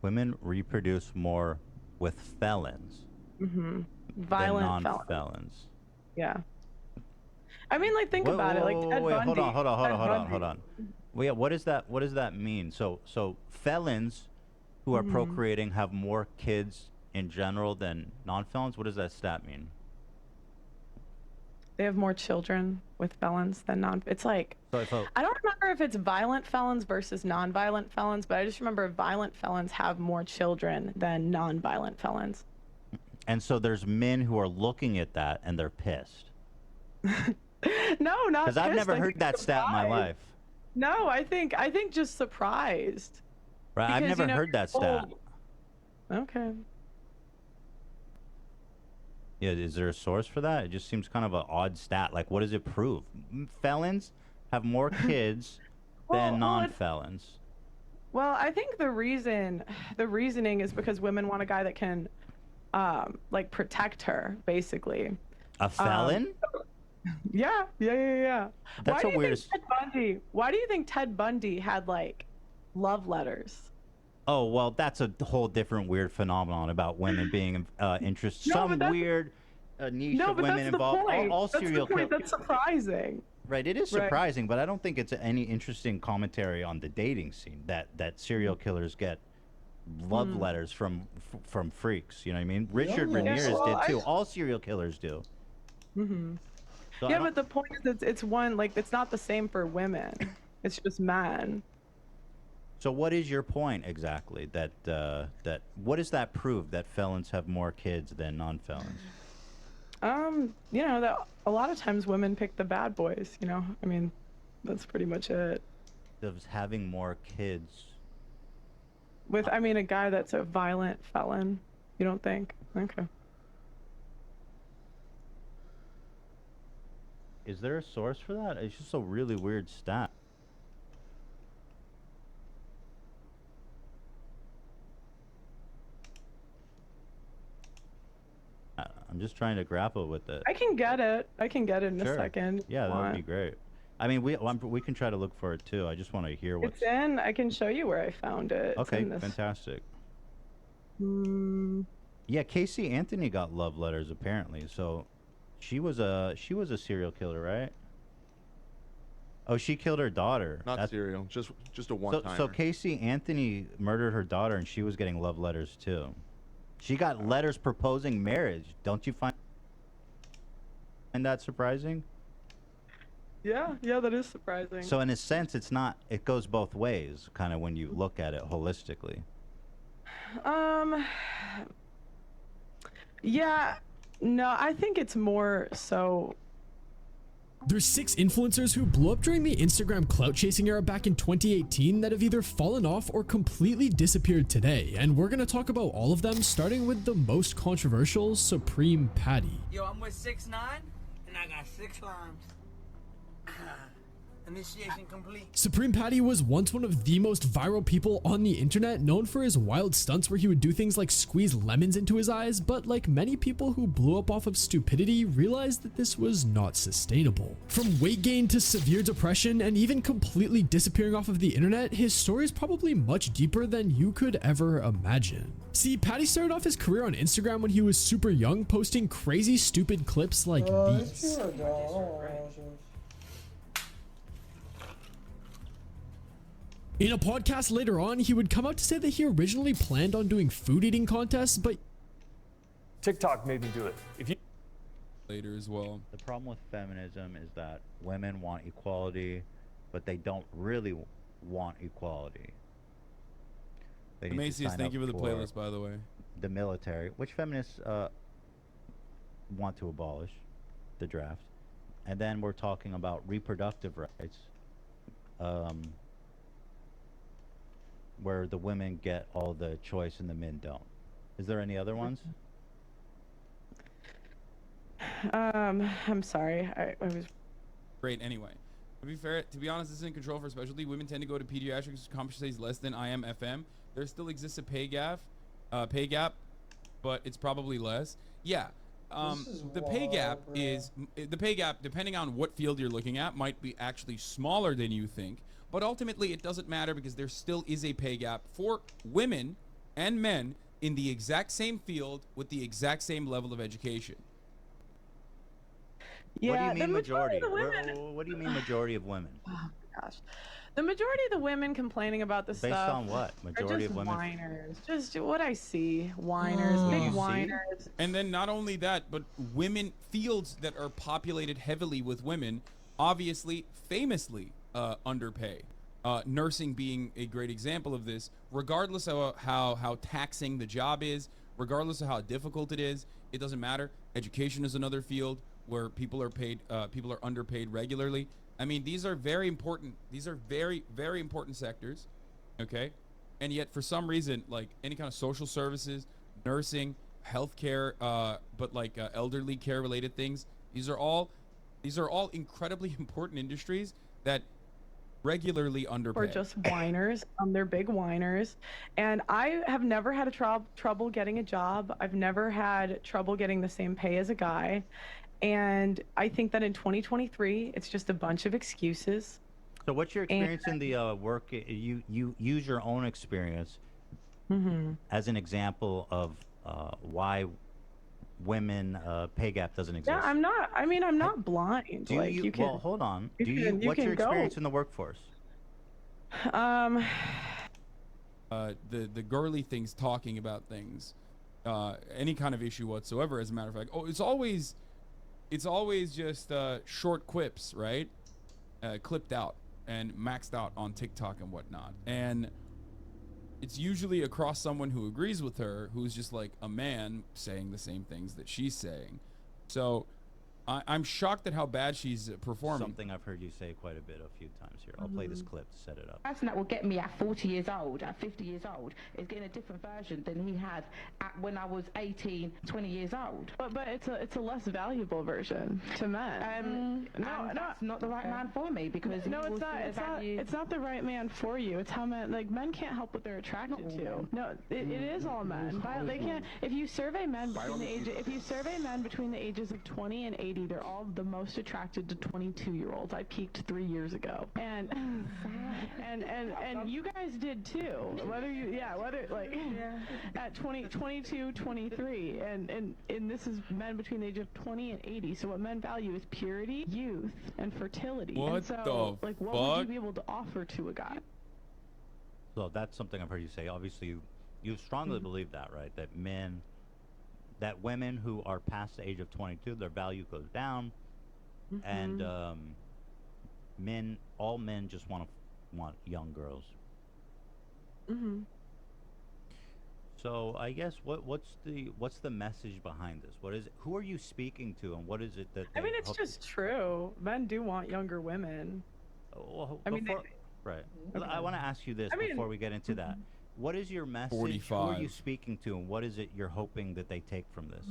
Women reproduce more with felons Violent than non-felons. Yeah. I mean, like, think about it. Like, Ted Wait, Bundy. hold on. Ted Bundy. Well, yeah, what does that mean? So felons who are procreating have more kids in general than non-felons? What does that stat mean? They have more children with felons than non. It's like, So if I don't remember if it's violent felons versus non-violent felons, but I just remember violent felons have more children than non-violent felons. And so there's men who are looking at that and they're pissed. No, not Because I've pissed, never I heard think that stat in my surprised. life. No, I think just surprised. Right? I've Because, never you know, heard that stat. Okay. Yeah, is there a source for that? It just seems kind of an odd stat. Like, what does it prove? Felons have more kids than non-felons. Well, I think the reasoning is because women want a guy that can, like, protect her, basically. A felon? Yeah. That's Why a weird. Why do you think Ted Bundy had, like, love letters? Oh well, that's a whole different weird phenomenon about women being interested. No, but Some that's- weird niche No, of but women that's the involved. point. All That's the serial point. killers. That's surprising. Right, it is Right. surprising, but I don't think it's any interesting commentary on the dating scene that serial killers get love letters from freaks. You know what I mean? Richard Yeah, Ramirez well, did too. All serial killers do. Mm-hmm. So I Yeah, don't- but the point is, it's one, like, it's not the same for women. It's just men. So what is your point exactly? That what does that prove? That felons have more kids than non-felons? You know, that a lot of times women pick the bad boys, you know? I mean, that's pretty much it. Does having more kids? With, I mean, a guy that's a violent felon, you don't think? Okay. Is there a source for that? It's just a really weird stat. I'm just trying to grapple with it. I can get it. In Sure. a second. Yeah, that would be great. I mean, we can try to look for it too. I just want to hear what's. It's in. I can show you where I found it. It's Okay, in this. fantastic. Mm, Yeah, Casey Anthony got love letters apparently. So, she was a serial killer, right? Oh, she killed her daughter. Not serial, just a one-timer. So Casey Anthony murdered her daughter, and she was getting love letters too. She got letters proposing marriage. Don't you find that surprising? yeah, that is surprising. So in a sense, it's not. It goes both ways, kind of when you look at it holistically. Yeah, no, I think it's more so. There's 6 influencers who blew up during the Instagram clout chasing era back in 2018 that have either fallen off or completely disappeared today, and we're gonna talk about all of them, starting with the most controversial, Supreme Patty. Yo, I'm with 6ix9ine, and I got 6 limes. Initiation complete. Supreme Patty was once one of the most viral people on the internet, known for his wild stunts where he would do things like squeeze lemons into his eyes, but like many people who blew up off of stupidity, realized that this was not sustainable. From weight gain to severe depression and even completely disappearing off of the internet, his story is probably much deeper than you could ever imagine. See, Patty started off his career on Instagram when he was super young, posting crazy stupid clips like these. In a podcast later on, he would come out to say that he originally planned on doing food eating contests, but TikTok made me do it. If you later as well. The problem with feminism is that women want equality, but they don't really want equality. They need to Macy's, sign thank up you for the for playlist, by the way. The military, which feminists want to abolish, the draft. And then we're talking about reproductive rights, where the women get all the choice and the men don't. Is there any other ones? I'm sorry. I was. Great. Anyway, to be fair, to be honest, this is in control for specialty. Women tend to go to pediatrics, compensates less than IM FM. There still exists a pay gap, but it's probably less. Yeah. The pay gap is the pay gap, depending on what field you're looking at, might be actually smaller than you think. But ultimately, it doesn't matter because there still is a pay gap for women and men in the exact same field with the exact same level of education. Yeah, What do you the mean majority? of the women. What do you mean majority of women? Oh my gosh. The majority of the women complaining about this Based stuff on what? are Majority just of women? whiners. Just what I see. Whiners. What do you Big see? whiners. And then not only that, but women fields that are populated heavily with women, obviously, famously underpay. Nursing being a great example of this. Regardless of how taxing the job is, regardless of how difficult it is, it doesn't matter. Education is another field where people are underpaid regularly. I mean, these are very important. These are very, very important sectors, okay? And yet, for some reason, like any kind of social services, nursing, healthcare, but like elderly care related things. These are all incredibly important industries that regularly underpay. Or just whiners. They're big whiners. And I have never had trouble getting a job. I've never had trouble getting the same pay as a guy. And I think that in 2023, it's just a bunch of excuses. So what's your experience in the work? You use your own experience as an example of why women pay gap doesn't exist. Yeah, I'm not blind. Do like, you, you can, well, hold on. what's your experience in the workforce? The girly things, talking about things, any kind of issue whatsoever. As a matter of fact, it's always just short quips, right? Clipped out and maxed out on TikTok and whatnot, and it's usually across someone who agrees with her, who's just like a man saying the same things that she's saying. So I'm shocked at how bad she's performing. Something I've heard you say quite a bit a few times here. I'll play this clip to set it up. The person that will get me at 40 years old, at 50 years old, is getting a different version than he had when I was 18, 20 years old. But it's a less valuable version to men. That's not the right man for me, because no, it's not. It's not the right man for you. It's how men can't help what they're attracted to. No, it is all men. They can't. If you survey men between the ages of 20 and 80, they're all the most attracted to 22-year-olds. I peaked 3 years ago, and you guys did too. At 22, 23, and this is men between the age of 20 and 80. So what men value is purity, youth, and fertility. What and so, the what would you be able to offer to a guy? So that's something I've heard you say. Obviously, you strongly believe that, right? That women who are past the age of 22, their value goes down, and all men just want young girls. So I guess what's the message behind this? What is it? Who are you speaking to, and what is it that? It's just true. Men do want younger women. Well, right. Okay. I want to ask you this before we get into that. What is your message? 45. Who are you speaking to, and what is it you're hoping that they take from this?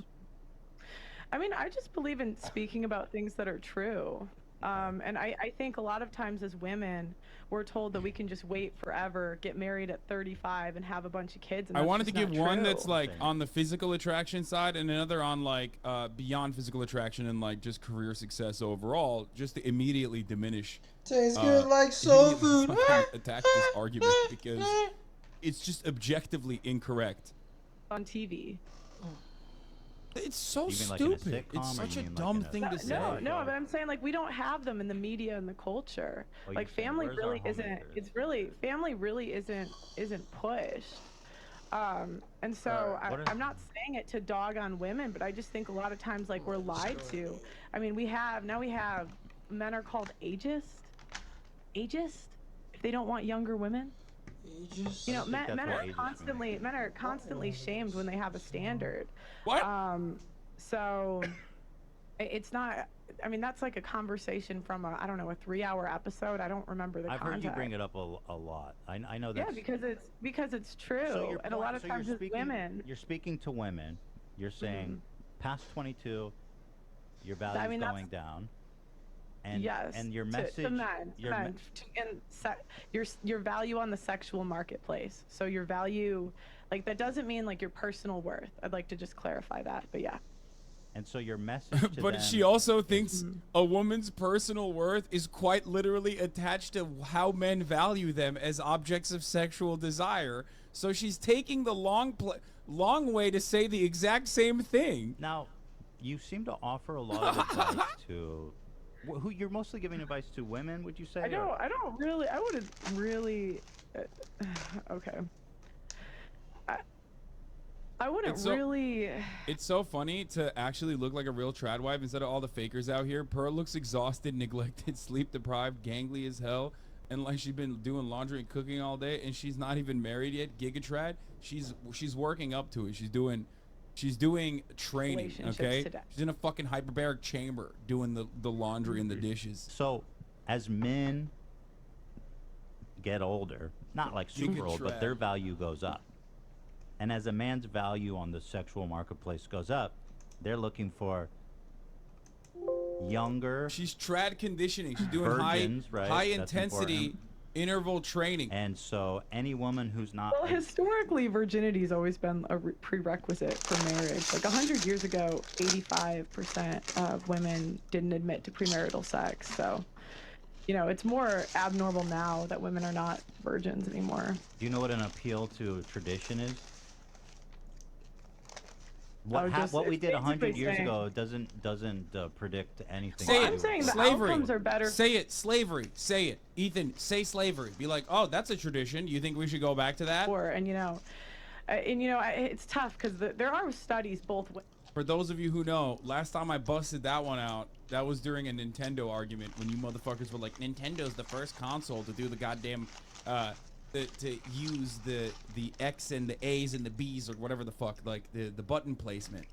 I just believe in speaking about things that are true. And I think a lot of times as women, we're told that we can just wait forever, get married at 35, and have a bunch of kids. And I that's wanted to just give not one true. that's like on the physical attraction side, and another on like beyond physical attraction and like just career success overall, just to immediately diminish. Tastes good like soul food. Attack this argument because it's just objectively incorrect. On TV. It's so Even like in a stupid. sitcom, It's or such you a mean like dumb in a- thing to say. No, but I'm saying like we don't have them in the media and the culture. Oh, Like you're saying, family where's our really isn't. homemakers? It's really family really isn't pushed. And so what is- I'm not saying it to dog on women, but I just think a lot of times like we're lied to. I mean, we have men are called ageist. Ageist if they don't want younger women. You know, men are constantly shamed when they have a standard. What? So it's not. I mean, that's like a conversation from a 3-hour episode. I don't remember the I've context. heard you bring it up a lot. I know that. Yeah, because it's true, So and a lot of times as women. You're speaking to women. You're saying past 22, your value's going down. And, yes, and your to message, men, your value on the sexual marketplace. So your value, like that doesn't mean like your personal worth. I'd like to just clarify that, but yeah. and so your message to But them, she also thinks a woman's personal worth is quite literally attached to how men value them as objects of sexual desire. So she's taking the long way to say the exact same thing. Now, you seem to offer a lot of advice to. Who you're mostly giving advice to women, would you say? I wouldn't really. Okay. I wouldn't really. It's so funny to actually look like a real trad wife instead of all the fakers out here. Pearl looks exhausted, neglected, sleep deprived, gangly as hell, and like she's been doing laundry and cooking all day, and she's not even married yet. Gigatrad. She's working up to it. She's doing training. Okay. She's in a fucking hyperbaric chamber doing the laundry and the dishes. So, as men get older, not like super old, but their value goes up. And as a man's value on the sexual marketplace goes up, they're looking for younger. She's trad conditioning. She's doing virgins, high right? That's intensity important. interval training. And so any woman who's not Well, historically, virginity's always been a prerequisite for marriage. Like 100 years ago, 85% of women didn't admit to premarital sex. So, you know, it's more abnormal now that women are not virgins anymore. Do you know what an appeal to tradition is? What we did 100 years ago doesn't predict anything. Say I'm it. saying the Slavery. outcomes are better. Say it. Slavery. Say it. Ethan, say slavery. Be like, oh, that's a tradition. You think we should go back to that? And it's tough because there are studies both ways. For those of you who know, last time I busted that one out, that was during a Nintendo argument when you motherfuckers were like, Nintendo's the first console to do the goddamn, to use the X and the A's and the B's or whatever the fuck, like the button placement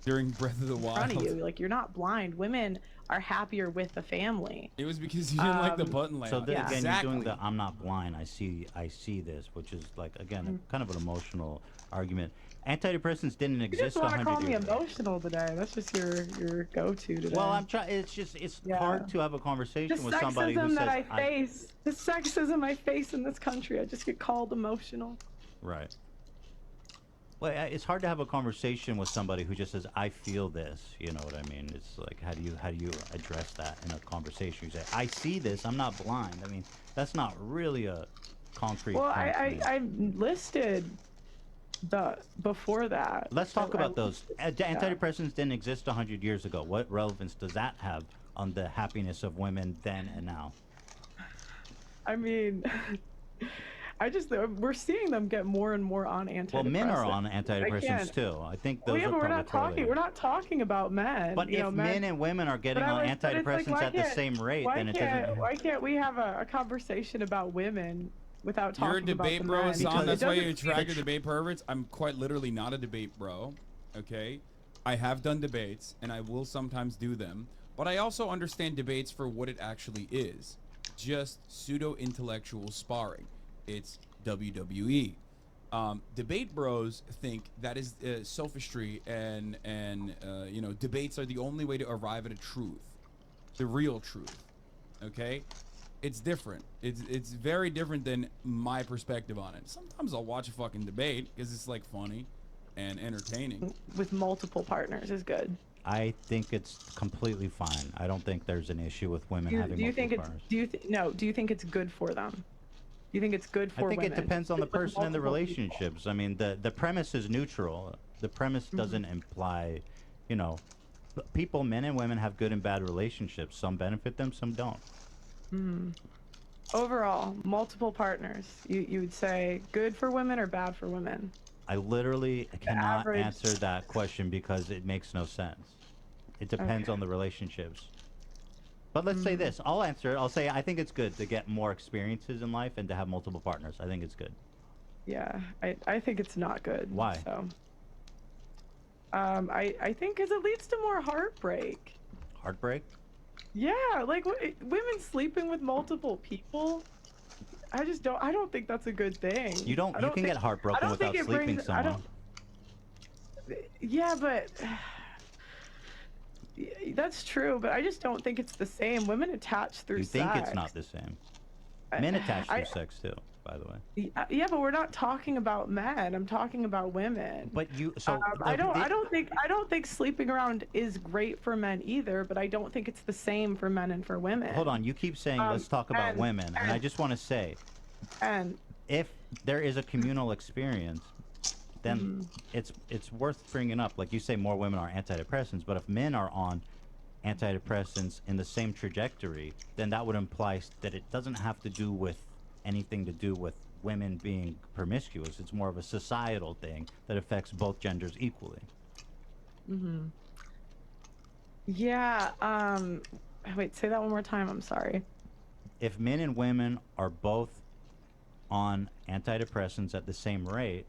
during Breath of the Wild. In front of you, like you're not blind. Women are happier with the family. It was because you didn't like the button layout. So again, Exactly. you're doing the "I'm not blind, I see this," which is like again kind of an emotional argument. Antidepressants didn't You exist just want to 100 call me years ago. emotional today. That's just your go-to today. Well, I'm trying. It's hard to have a conversation the with somebody who sexism says that I face, the sexism I face in this country, I just get called emotional. Right. Well, it's hard to have a conversation with somebody who just says, "I feel this." You know what I mean? It's like, how do you address that in a conversation? You say, "I see this. I'm not blind." I mean, that's not really a concrete. Well, point to me. I listed before that. Let's talk So about those. Antidepressants didn't exist 100 years ago. What relevance does that have on the happiness of women then and now? I mean, we're seeing them get more and more on antidepressants. Well, men are on antidepressants too. I think those are but probably we're not talking about men. But if men and women are getting on antidepressants at the same rate, then it doesn't. Why can't we have a conversation about women without talking You're a debate about bro, the men? Hassan. That's why It you're doesn't- attracted to debate perverts. I'm quite literally not a debate bro. Okay, I have done debates and I will sometimes do them, but I also understand debates for what it actually is. Just pseudo-intellectual sparring. It's WWE. Debate bros think that is sophistry and debates are the only way to arrive at a truth, the real truth. Okay, it's different. It's very different than my perspective on it. Sometimes I'll watch a fucking debate because it's like funny and entertaining. With multiple partners is good. I think it's completely fine. I don't think there's an issue with women having Do you think multiple it's partners. do you think it's good for them? Do you think it's good for I think women? it depends on the With person and the multiple people? relationships. I mean, the premise is neutral. The premise doesn't imply, people, men and women have good and bad relationships. Some benefit them, some don't. Overall, multiple partners. You would say good for women or bad for women? I literally cannot average- answer that question because it makes no sense. It depends on the relationships. But let's say this. I'll answer it. I'll say I think it's good to get more experiences in life and to have multiple partners. I think it's good. Yeah, I think it's not good. Why? So, I think because it leads to more heartbreak. Heartbreak? Yeah, like women sleeping with multiple people. I don't think that's a good thing. You can get heartbroken without sleeping with someone. Yeah, but that's true. But I just don't think it's the same. Women attach through You think sex. it's not the same. Men attach through sex too, by the way. Yeah, but we're not talking about men. I'm talking about women. But I don't think sleeping around is great for men either. But I don't think it's the same for men and for women. Hold on, you keep saying let's talk about women, and I just want to say, if there is a communal experience, then it's worth bringing up. Like you say, more women are antidepressants, but if men are on antidepressants in the same trajectory, then that would imply that it doesn't have to do with anything to do with women being promiscuous. It's more of a societal thing that affects both genders equally. Yeah. Wait. Say that one more time. I'm sorry. If men and women are both on antidepressants at the same rate,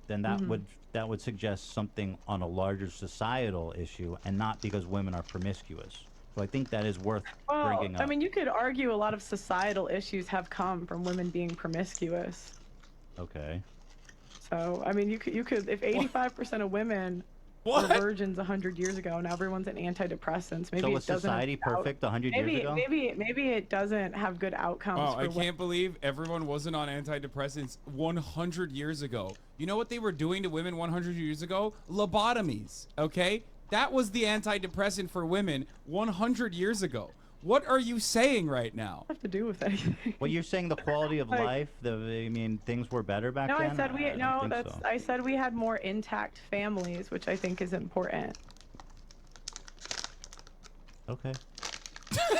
then that would suggest something on a larger societal issue, and not because women are promiscuous. So I think that is worth bringing up. I mean, you could argue a lot of societal issues have come from women being promiscuous. Okay. So I mean, you could if 85% of women were virgins 100 years ago, and everyone's on antidepressants. Maybe So it was doesn't have society good perfect 100 years ago? Maybe it doesn't have good outcomes. Oh, for I women. can't believe everyone wasn't on antidepressants 100 years ago. You know what they were doing to women 100 years ago? Lobotomies, okay? That was the antidepressant for women 100 years ago. What are you saying right now? Have to do with anything. Well, you're saying the quality of life, I mean, things were better back No, then? I said don't think so. I said we had more intact families, which I think is important. Okay.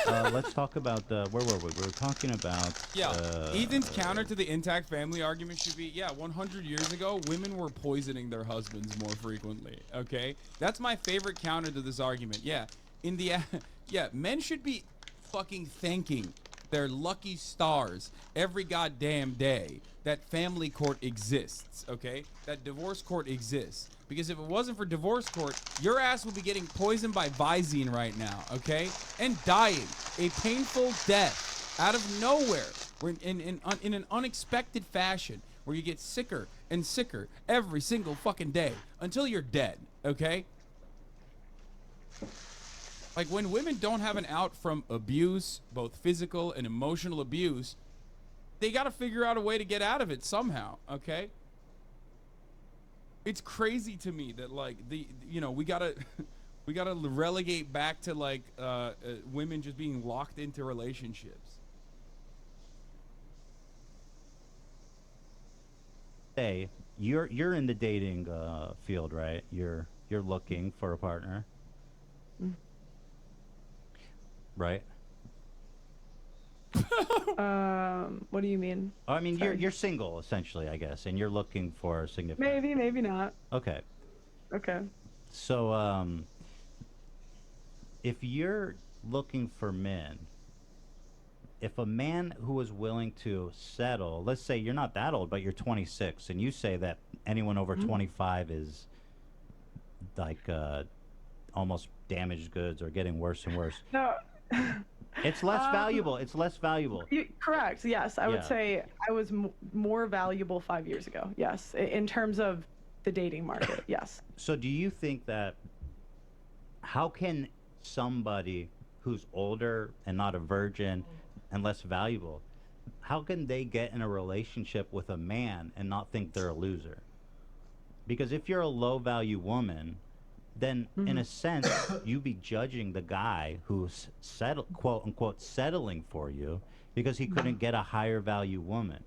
Let's talk about where were we? We were talking about. Yeah, Ethan's counter to the intact family argument should be, 100 years ago, women were poisoning their husbands more frequently, okay? That's my favorite counter to this argument. Yeah, men should be fucking thanking their lucky stars every goddamn day that family court exists, okay? That divorce court exists. Because if it wasn't for divorce court, your ass would be getting poisoned by Visine right now, okay? And dying a painful death out of nowhere, in an unexpected fashion, where you get sicker and sicker every single fucking day until you're dead, okay? Like, when women don't have an out from abuse, both physical and emotional abuse, they got to figure out a way to get out of it somehow, okay? It's crazy to me that, like, we gotta relegate back to, like, women just being locked into relationships. Hey, you're in the dating field, right? You're looking for a partner, right? What do you mean? I mean, you're single essentially, I guess, and you're looking for a significant. Maybe not. Okay. Okay. So, if you're looking for men, if a man who is willing to settle, let's say you're not that old, but you're 26, and you say that anyone over 25 is like almost damaged goods or getting worse and worse. No. It's less valuable. It's less valuable. Correct. Yes, I would Yeah. say I was more valuable 5 years ago. Yes, in terms of the dating market. Yes. So do you think that, how can somebody who's older and not a virgin and less valuable, how can they get in a relationship with a man and not think they're a loser? Because if you're a low value woman, then in a sense, you be judging the guy who's quote unquote settling for you because he couldn't get a higher value woman.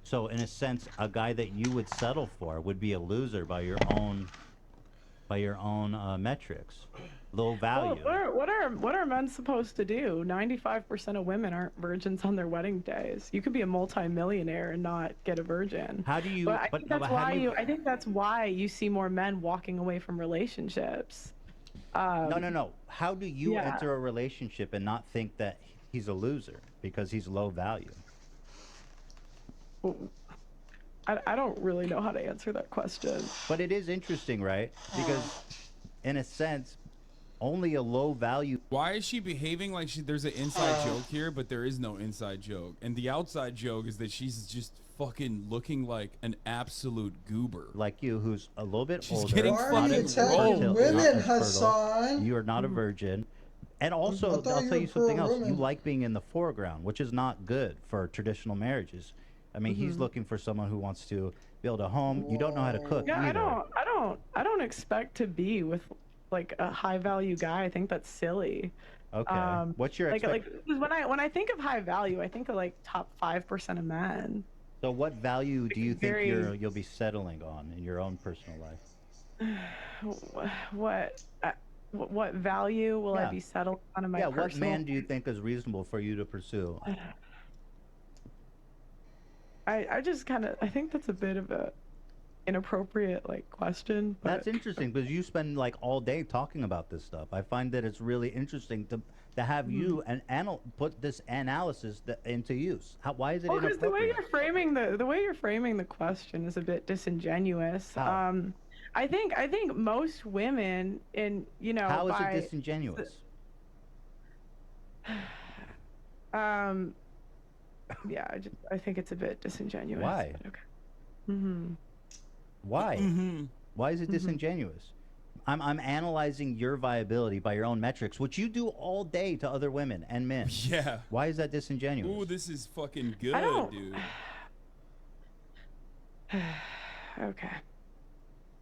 So in a sense, a guy that you would settle for would be a loser by your own metrics. Low value. Well, what are men supposed to do? 95% of women aren't virgins on their wedding days. You could be a multi-millionaire and not get a virgin. How do you? But I think that's why you see more men walking away from relationships. No. How do you enter a relationship and not think that he's a loser because he's low value? I don't really know how to answer that question. But it is interesting, right? Because in a sense, only a low value. Why is she behaving like there's an inside joke here, but there is no inside joke? And the outside joke is that she's just fucking looking like an absolute goober. Like you, who's a little bit She's older. getting Why are you attacking women, Hassan? You are not a virgin. And also, I'll tell you something else. You like being in the foreground, which is not good for traditional marriages. I mean, he's looking for someone who wants to build a home. You don't know how to cook Yeah, either. I don't expect to be with like a high value guy. I think that's silly. Okay. What's your like 'cause when I think of high value, I think of like top 5% of men. So what value do you think you'll be settling on in your own personal life? What value will I be settling on in my personal? What man do you think is reasonable for you to pursue? I just kind of, I think that's a bit of a inappropriate like question. But That's interesting because you spend like all day talking about this stuff. I find that it's really interesting to have you and put this analysis into use. Why is it Well, because inappropriate? the way you're framing the question is a bit disingenuous. How? I think most women How is it disingenuous? Yeah, I think it's a bit disingenuous. Why? but Okay. Why? Why is it disingenuous? I'm analyzing your viability by your own metrics, which you do all day to other women and men. Yeah. Why is that disingenuous? Ooh, this is fucking good, dude. Okay.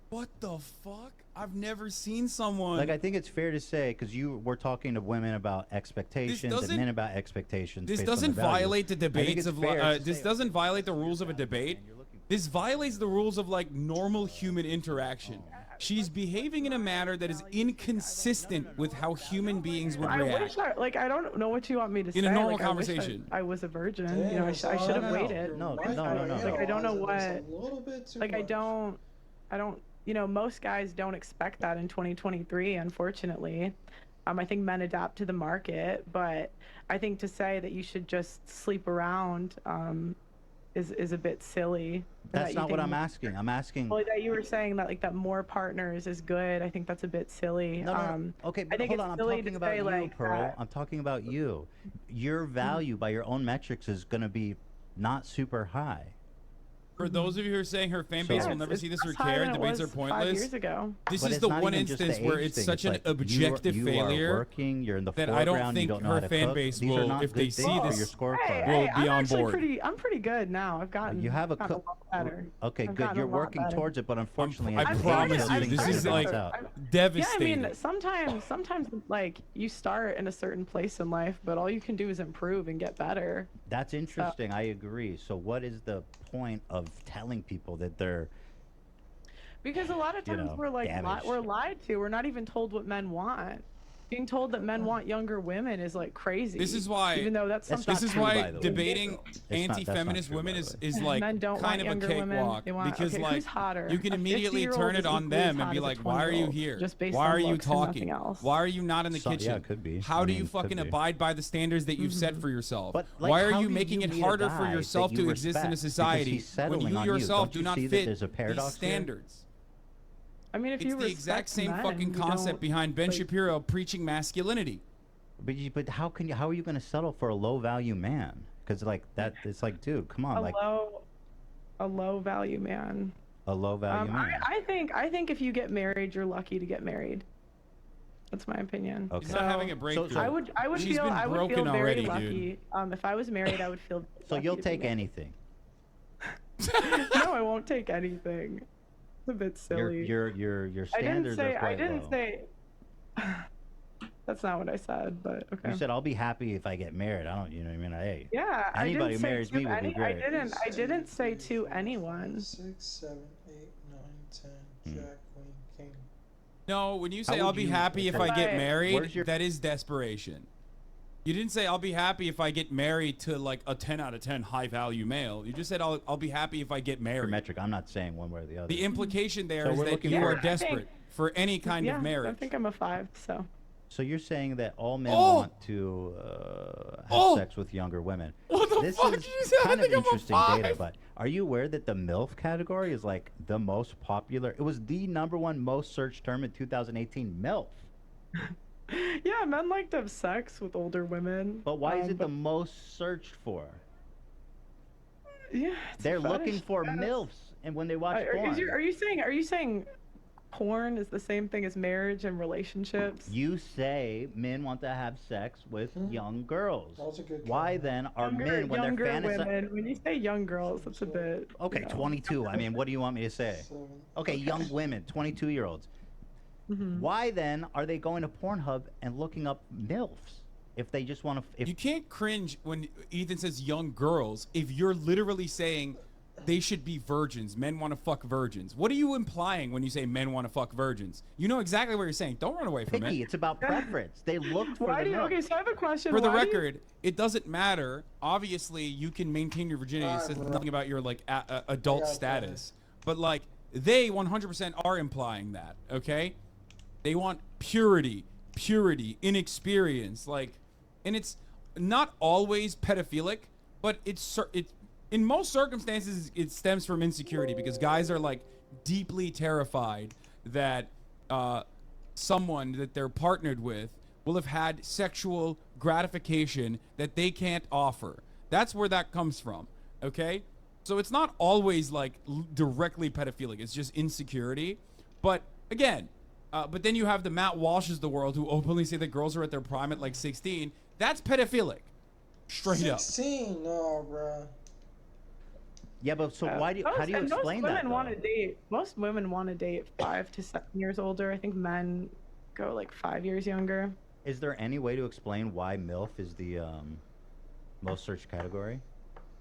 What the fuck? I've never seen someone. Like, I think it's fair to say, because you were talking to women about expectations and men about expectations. This based on doesn't their values. violate the I think debates it's of. fair to This say- doesn't violate the rules of a debate. This violates the rules of like normal human interaction. She's behaving in a manner that is inconsistent with how human beings would I react. wish I don't know what you want me to say. In a normal like, I wish conversation. I was a virgin. You know, I should have waited. No. Like, I don't know what. Like, I don't. You know, most guys don't expect that in 2023, unfortunately. I think men adapt to the market, but I think to say that you should just sleep around is a bit silly. That's not what I'm asking. I'm asking. Well, that you were saying that like that more partners is good. I think that's a bit silly. No. Okay, I but think hold it's on. I'm silly talking to about say, you, like, Pearl. that. I'm talking about you. Your value by your own metrics is going to be not super high. For those of you who are saying her fan base will never see this or care, debates are pointless. 5 years ago. This But is it's the not one even just the instance where age it's thing. such It's an like objective you failure are working, you're in the that I don't foreground, you think don't know her how to fan cook. base These are will, not if they good see things for this, your scorecard. will be I'm on actually board. I'm pretty good now. I've gotten. You have a gotten cook. lot better. Okay, I've good. gotten You're a lot working better. towards it, but unfortunately, I promise you, this is like devastating. Yeah, I mean, sometimes like you start in a certain place in life, but all you can do is improve and get better. That's interesting. I agree. So, what is the point of telling people that they're Because a lot of You times know, we're like damaged. we're lied to. We're not even told what men want. Being told that men want younger women is like crazy. This is why. even though that's something. This is why debating anti-feminist women is like Men don't kind want of a younger women. cakewalk They want- because okay, like who's hotter? you can A immediately 50-year-old turn it is on equally as them and hot be as a like, why are you 20-year-old, here? just based Why on are you looks and nothing talking? else. Why are you not in the So- yeah, kitchen? it could be. How I do mean, you it could fucking be. abide by the standards that you've set for yourself? But, like, Why are how you do making you it meet a harder guy for that yourself you to exist in a respect? Because society he's when settling you on you. yourself Don't do you not see that fit there's a these paradox here? standards? I mean, if It's you the exact respect same men, fucking you concept don't, behind Ben like- Shapiro preaching masculinity. But how are you going to settle for a low value man? Because like that, it's like, dude, come on, like a low value man. a low value man. I think if you get married, you're lucky to get married. That's my opinion. Okay. He's not having a breakthrough. I would She's feel been I would broken feel very already, lucky. dude. If I was married, I would feel. So lucky you'll to be take married. anything. No, I won't take anything. It's a bit silly. Your standards are quite I didn't low. say. That's not what I said, but okay. You said I'll be happy if I get married. I don't, you know what I mean? Hey. Yeah, Anybody I who didn't say marries to me would be any, great. I didn't say to anyone. 6, 7, 8, 9, 10. Jack, Queen, King. No, when you How say would I'll be you- happy if I get Where's married, your- that is desperation. You didn't say I'll be happy if I get married to like a 10 out of 10 high value male. You just said I'll be happy if I get For married. metric, I'm not saying one way or the other. The implication there So is we're that looking you for- are Yeah, I desperate for any kind Yeah, of marriage. I think I'm a 5, so. So you're saying that all men Oh! want to have Oh! sex with younger women. What the This fuck is did you say? I kind of think I'm a interesting data, 5. but are you aware that the MILF category is like the most popular? It was the #1 most searched term in 2018, MILF. Yeah, men like to have sex with older women. But why is it the most searched for? Yeah, it's a They're looking fetish, for yes. MILFs, and when they watch Are porn, you saying porn is the same thing as marriage and relationships? you say men want to have sex with young girls. That's a good Why then are men when they're younger fantasizing? women. When you say young girls, that's a bit. Okay, you know. 22. I mean, what do you want me to say? Okay, young women, 22-year-olds. Mm-hmm. Why then are they going to Pornhub and looking up MILFs if they just want to? If You can't cringe when Ethan says young girls if you're literally saying they should be virgins. Men want to fuck virgins. What are you implying when you say men want to fuck virgins? You know exactly what you're saying. Don't run away from picky, it. it's about preference. They looked for Why the do you? MILF. Okay, so I have a question. For the Why do you- record, it doesn't matter. Obviously, you can maintain your virginity. It says nothing about your like adult status. But like they 100% are implying that. Okay, they want purity, inexperience. Like, and it's not always pedophilic, but it's in most circumstances it stems from insecurity because guys are like deeply terrified that someone that they're partnered with will have had sexual gratification that they can't offer. That's where that comes from, okay? So it's not always like directly pedophilic. It's just insecurity. But again, but then you have the Matt Walshes of the world who openly say that girls are at their prime at like 16. That's pedophilic. Straight up. 16, no, bro. Yeah, but so how do you explain most that? women want to date. Most women want to date 5 to 7 years older. I think men go like 5 years younger. Is there any way to explain why MILF is the most searched category?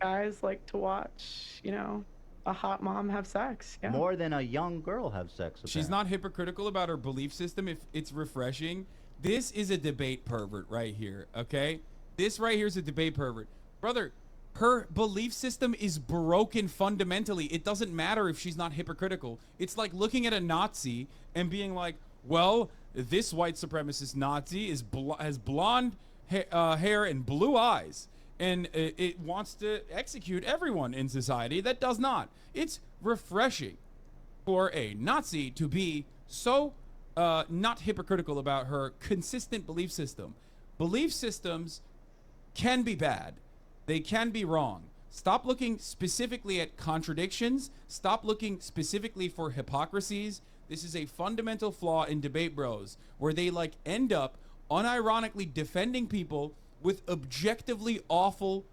Guys like to watch, a hot mom have sex. Yeah. More than a young girl have sex. She's not hypocritical about her belief system if it's refreshing. This is a debate pervert right here, okay? This right here is a debate pervert. Brother, her belief system is broken fundamentally. It doesn't matter if she's not hypocritical. It's like looking at a Nazi and being like, well, this white supremacist Nazi has blonde hair and blue eyes. And it wants to execute everyone in society that does not. It's refreshing for a Nazi to be so not hypocritical about her consistent belief system. Belief systems can be bad. They can be wrong. Stop looking specifically at contradictions. Stop looking specifically for hypocrisies. This is a fundamental flaw in debate bros, where they like end up unironically defending people with objectively awful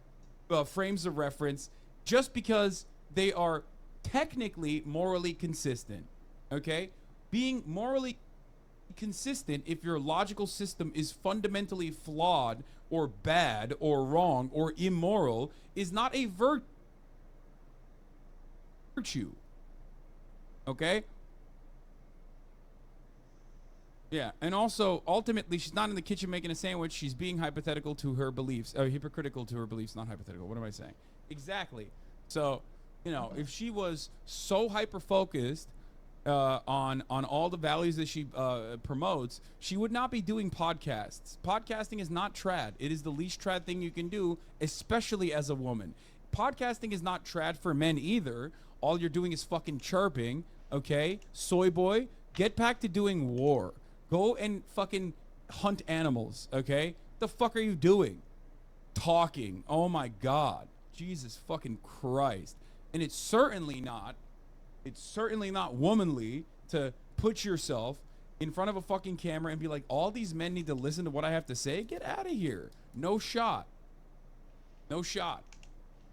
frames of reference just because they are technically morally consistent. Okay? Being morally consistent, if your logical system is fundamentally flawed or bad or wrong or immoral, is not a virtue. Okay? Yeah, and also, ultimately, she's not in the kitchen making a sandwich. She's being hypothetical to her beliefs, hypocritical to her beliefs, not hypothetical. What am I saying? Exactly. So, if she was so hyper-focused on all the values that she promotes, she would not be doing podcasts. Podcasting is not trad. It is the least trad thing you can do, especially as a woman. Podcasting is not trad for men either. All you're doing is fucking chirping, okay? Soy boy, get back to doing war. Go and fucking hunt animals, okay? The fuck are you doing? Talking. Oh my God. Jesus fucking Christ. And it's certainly not womanly to put yourself in front of a fucking camera and be like, all these men need to listen to what I have to say? Get out of here. No shot. No shot.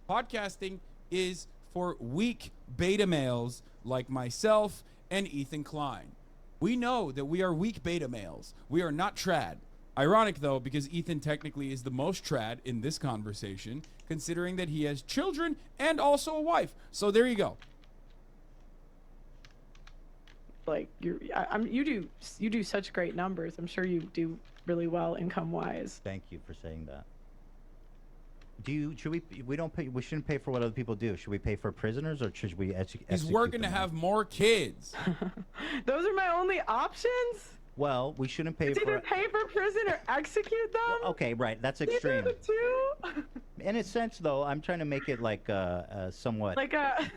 Podcasting is for weak beta males like myself and Ethan Klein. We know that we are weak beta males. We are not trad. Ironic, though, because Ethan technically is the most trad in this conversation, considering that he has children and also a wife. So there you go. Like you do such great numbers. I'm sure you do really well income wise. Thank you for saying that. We shouldn't pay for what other people do. Should we pay for prisoners or should we He's working to have more kids. Those are my only options? Well, we shouldn't pay It's for either pay for prison or execute them? Well, okay, right. That's extreme. Either the two? In a sense, though, I'm trying to make it like somewhat. Like a.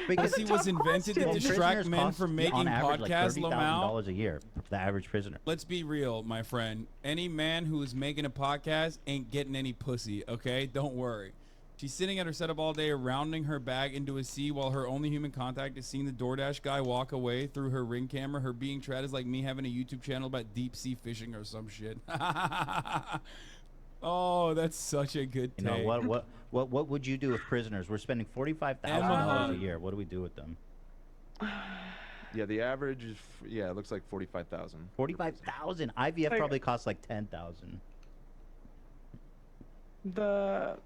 Because he was invented to distract men from making on average, podcasts, like $30,000 a year for the average prisoner. Let's be real, my friend. Any man who is making a podcast ain't getting any pussy, okay? Don't worry. She's sitting at her setup all day, rounding her bag into a C while her only human contact is seeing the DoorDash guy walk away through her Ring camera. Her being trad is like me having a YouTube channel about deep sea fishing or some shit. Oh, that's such a good take. You know, what would you do with prisoners? We're spending $45,000 a year. What do we do with them? Yeah, the average is it looks like 45,000. 45,000. IVF probably costs like 10,000. What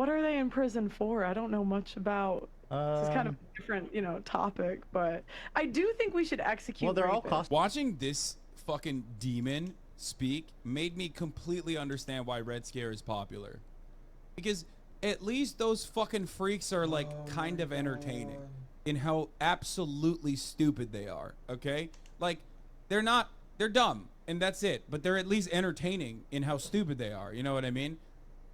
are they in prison for? I don't know much about. This is kind of a different, topic, but I do think we should execute. Well, they're all watching this fucking demon speak made me completely understand why Red Scare is popular, because at least those fucking freaks are like kind of entertaining in how absolutely stupid they are. Okay, like they're dumb and that's it, but they're at least entertaining in how stupid they are. You know what I mean?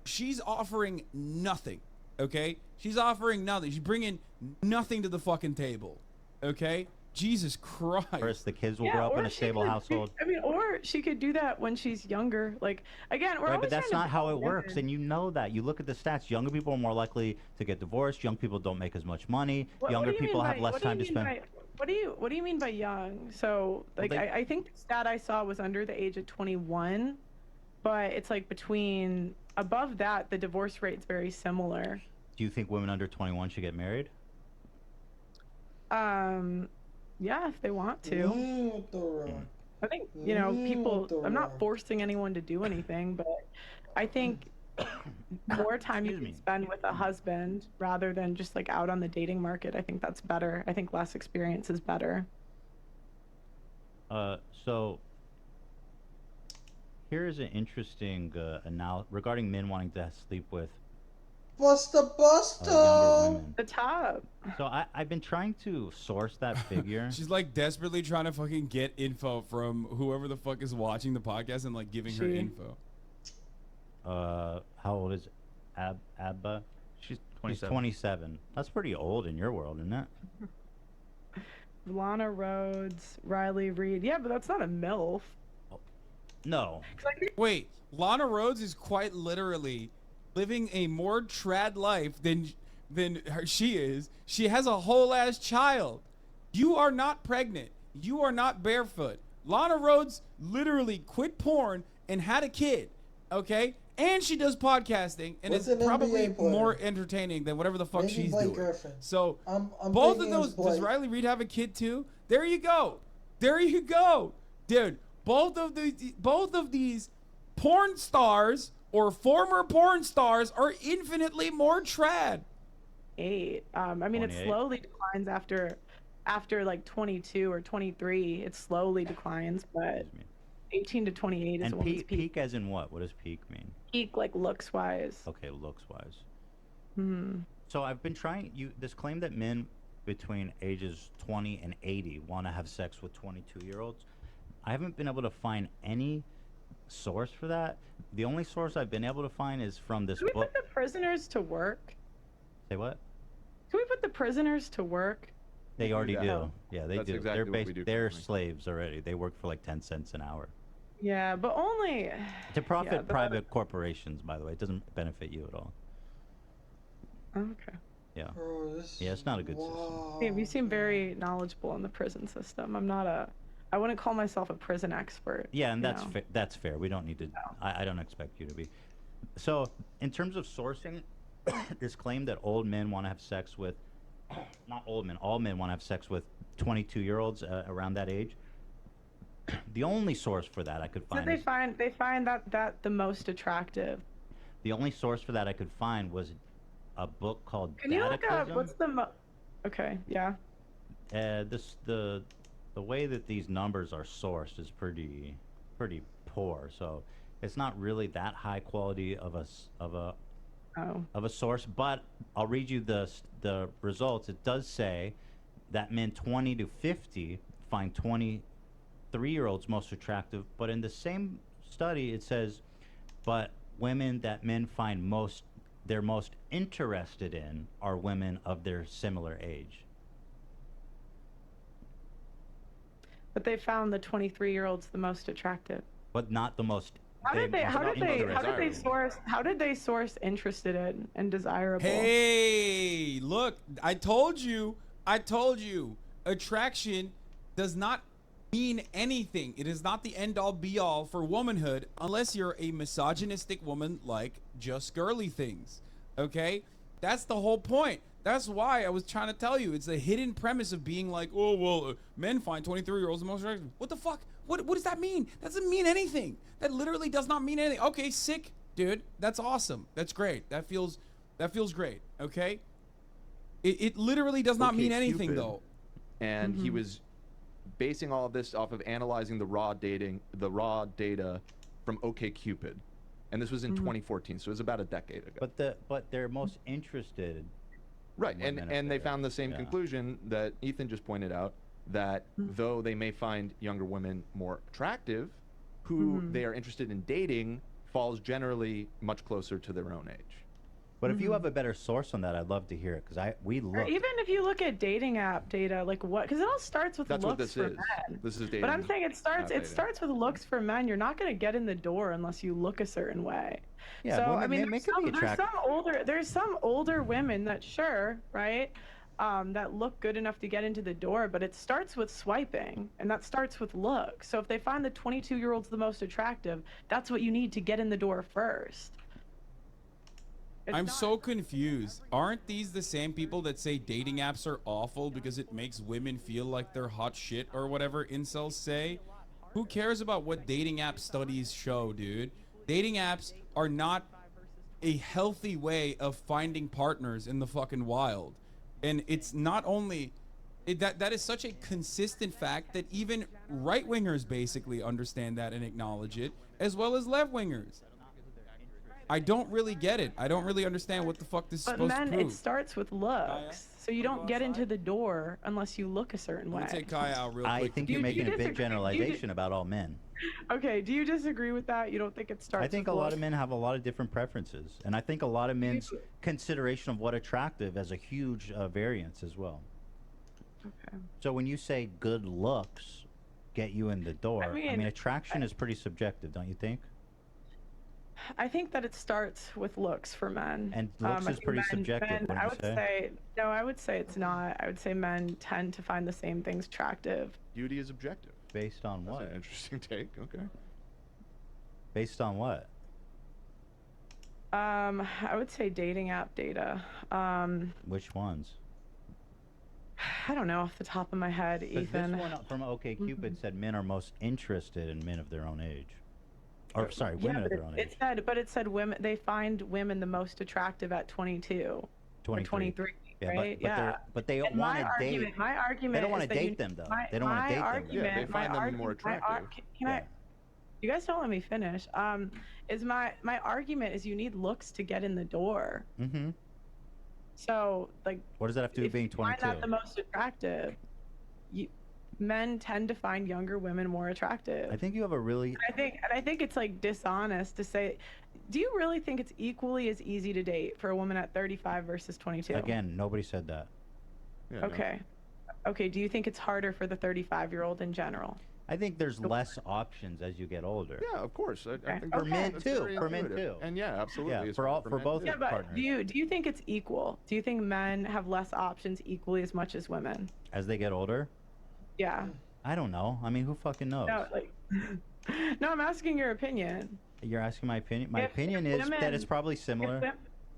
She's offering nothing. Okay, she's offering nothing. She's bringing nothing to the fucking table. Okay, Jesus Christ. First, the kids will Yeah, grow up or in a she stable could household. or she could do that when she's younger. Like, again, we're Right, always but that's trying to not how it blame works, women. and you know that. You look at the stats. Younger people are more likely to get divorced. Young people don't make as much money. Younger do you mean people have by- less what do you time to mean spend. by- What do you mean by young? So, like, they- I think the stat I saw was under the age of 21, but it's like between above that, the divorce rate's very similar. Do you think women under 21 should get married? Yeah, if they want to. I think, people, I'm not forcing anyone to do anything, but I think more time you can spend with a husband rather than just like out on the dating market, I think that's better. I think less experience is better. So here's an interesting regarding men wanting to sleep with Busta. younger women. The top. So I've been trying to source that figure. She's like desperately trying to fucking get info from whoever the fuck is watching the podcast and like giving her info. How old is Abba? She's 27. 27. That's pretty old in your world, isn't it? Lana Rhodes, Riley Reid. Yeah, but that's not a MILF. No. Wait, Lana Rhodes is quite literally living a more trad life than she is. She has a whole ass child. You are not pregnant. You are not barefoot. Lana Rhodes literally quit porn and had a kid. Okay? And she does podcasting and What's is an probably NBA player? more entertaining than whatever the fuck Maybe she's Blake doing. Griffin. So I'm both of thinking those, it's does Blake. Riley Reid have a kid too? There you go. There you go. Dude, both of these porn stars or former porn stars are infinitely more trad. I mean, it 28. slowly declines after like 22 or 23. It slowly declines, but 18 to 28 is And when it's peak as in what? What does peak mean? peak, like looks wise. Okay, looks wise. Hmm. So I've been trying this claim that men between ages 20 and 80 want to have sex with 22-year-olds. I haven't been able to find any source for that. The only source I've been able to find is from this Can we book. put the prisoners to work? Say what? Can we put the prisoners to work? They already do. that. Yeah, they That's do. exactly what we do They're currently. slaves already. They work for like 10 cents an hour. Yeah, but only To profit yeah, but- private corporations, by the way. It doesn't benefit you at all. Okay. Yeah. Bro, Yeah, it's not a good system. Steve, you seem very knowledgeable in the prison system. I wouldn't call myself a prison expert. Yeah, and you that's know? that's fair. We don't need to. I don't expect you to be. So, in terms of sourcing, this claim that old men want to have sex with, not old men, all men want to have sex with 22-year-olds around that age. The only source for that I could So find. they find that the most attractive. The only source for that I could find was a book called Can you look up Catechism. what's the Okay, yeah. The way that these numbers are sourced is pretty poor. So it's not really that high quality of a source. But I'll read you the results. It does say that men 20 to 50 find 23-year-olds most attractive. But in the same study, it says, but women that men find they're most interested in are women of their similar age. But they found the 23-year-olds the most attractive. But not the most. How did they source interested in and desirable? Hey, look, I told you. Attraction does not mean anything. It is not the end-all be-all for womanhood unless you're a misogynistic woman like just girly things. Okay? That's the whole point. That's why I was trying to tell you. It's a hidden premise of being like, oh, well, men find 23-year-olds the most attractive. What the fuck? What does that mean? That doesn't mean anything. That literally does not mean anything. Okay, sick, dude. That's awesome. That's great. That feels great. Okay? It literally does not mean anything, Cupid, though. And he was basing all of this off of analyzing the raw data from OkCupid. And this was in 2014, so it was about a decade ago. But they're most interested. Right, women and of they their found the age. same Yeah. conclusion that Ethan just pointed out, that though they may find younger women more attractive, who they are interested in dating falls generally much closer to their own age. But if you have a better source on that, I'd love to hear it because we Or look. even if you look at dating app data, like what? Because it all starts with That's looks what this for is. men. This is dating. But I'm saying it starts. app It dating. starts with looks for men. You're not going to get in the door unless you look a certain way. Yeah, So women- I mean, men there's could be attractive. some older women that sure, right, that look good enough to get into the door. But it starts with swiping, and that starts with looks. So if they find the 22-year-old's the most attractive, that's what you need to get in the door first. I'm so confused. Aren't these the same people that say dating apps are awful because it makes women feel like they're hot shit or whatever incels say? Who cares about what dating app studies show, dude? Dating apps are not a healthy way of finding partners in the fucking wild. And it's not only that is such a consistent fact that even right-wingers basically understand that and acknowledge it, as well as left-wingers. I don't really get it. I don't really understand what the fuck this is But supposed men, to prove. it starts with looks. So you don't get into the door unless you look a certain way. Let me take Kaya out real I quick. think Do you're you making a big disagree? generalization about all men. Okay, do you disagree with that? You don't think it starts I think with a lot looks? of men have a lot of different preferences, and I think a lot of men's consideration of what attractive as a huge variance as well. Okay. So when you say good looks get you in the door, I mean mean, attraction is pretty subjective, don't you think? I think that it starts with looks for men. And looks I is think pretty subjective, wouldn't I you would say? no, I would say it's not. I would say men tend to find the same things attractive. Beauty is objective. Based on That's what? an interesting take. Okay. Based on what? I would say dating app data. Which ones? I don't know off the top of my head, 'Cause Ethan. this one from OkCupid said men are most interested in men of their own age. Or sorry, Yeah, women of but their own age. it said women. They find women the most attractive at 22 or 23, Yeah, right? but they And want my to date. argument, my argument They don't is want to that date them though. My, They don't want my to date them. argument, Yeah, they find my them more argument- my ar- attractive. Can I? You guys don't let me finish. Is my argument is you need looks to get in the door. Mm-hmm. So like, What does that have to do with if being you find 22? that the most attractive, men tend to find younger women more attractive. I think you have a really. I think it's like dishonest to say. Do you really think it's equally as easy to date for a woman at 35 versus 22? Again, nobody said that. Okay. Okay. Do you think it's harder for the 35-year-old in general? I think there's less options as you get older. Yeah, of course. I think For men that's too. very For men intuitive. too. And yeah, absolutely. Yeah, It's for men both too. Yeah, but partners. do you think it's equal? Do you think men have less options equally as much as women? As they get older, Yeah. I don't know. I mean, who fucking knows? No, like, no, I'm asking your opinion. You're asking my opinion. My If opinion is that women- it's probably similar. wom-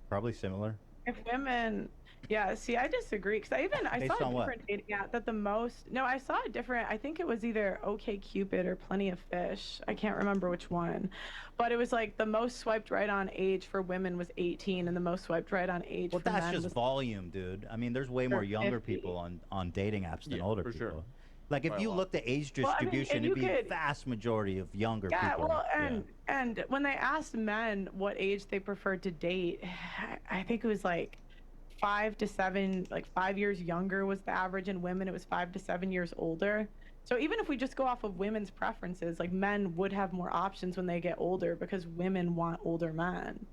Probably similar. If women, yeah, see, I disagree because I Based saw on a what? different dating app that the most. No, I saw a different. I think it was either OkCupid or Plenty of Fish. I can't remember which one, but it was like the most swiped right on age for women was 18, and the most swiped right on age Well, for that's men just was. volume, dude. I mean, there's way more Or younger 50. people on dating apps than Yeah, older for people. sure. Like if By a you lot. looked at age Well, I mean, distribution, and it'd you be could- vast majority of younger Yeah, people. well, and when they asked men what age they preferred to date, I think it was like 5 to 7, like 5 years younger was the average, and women it was 5 to 7 years older. So even if we just go off of women's preferences, like men would have more options when they get older because women want older men.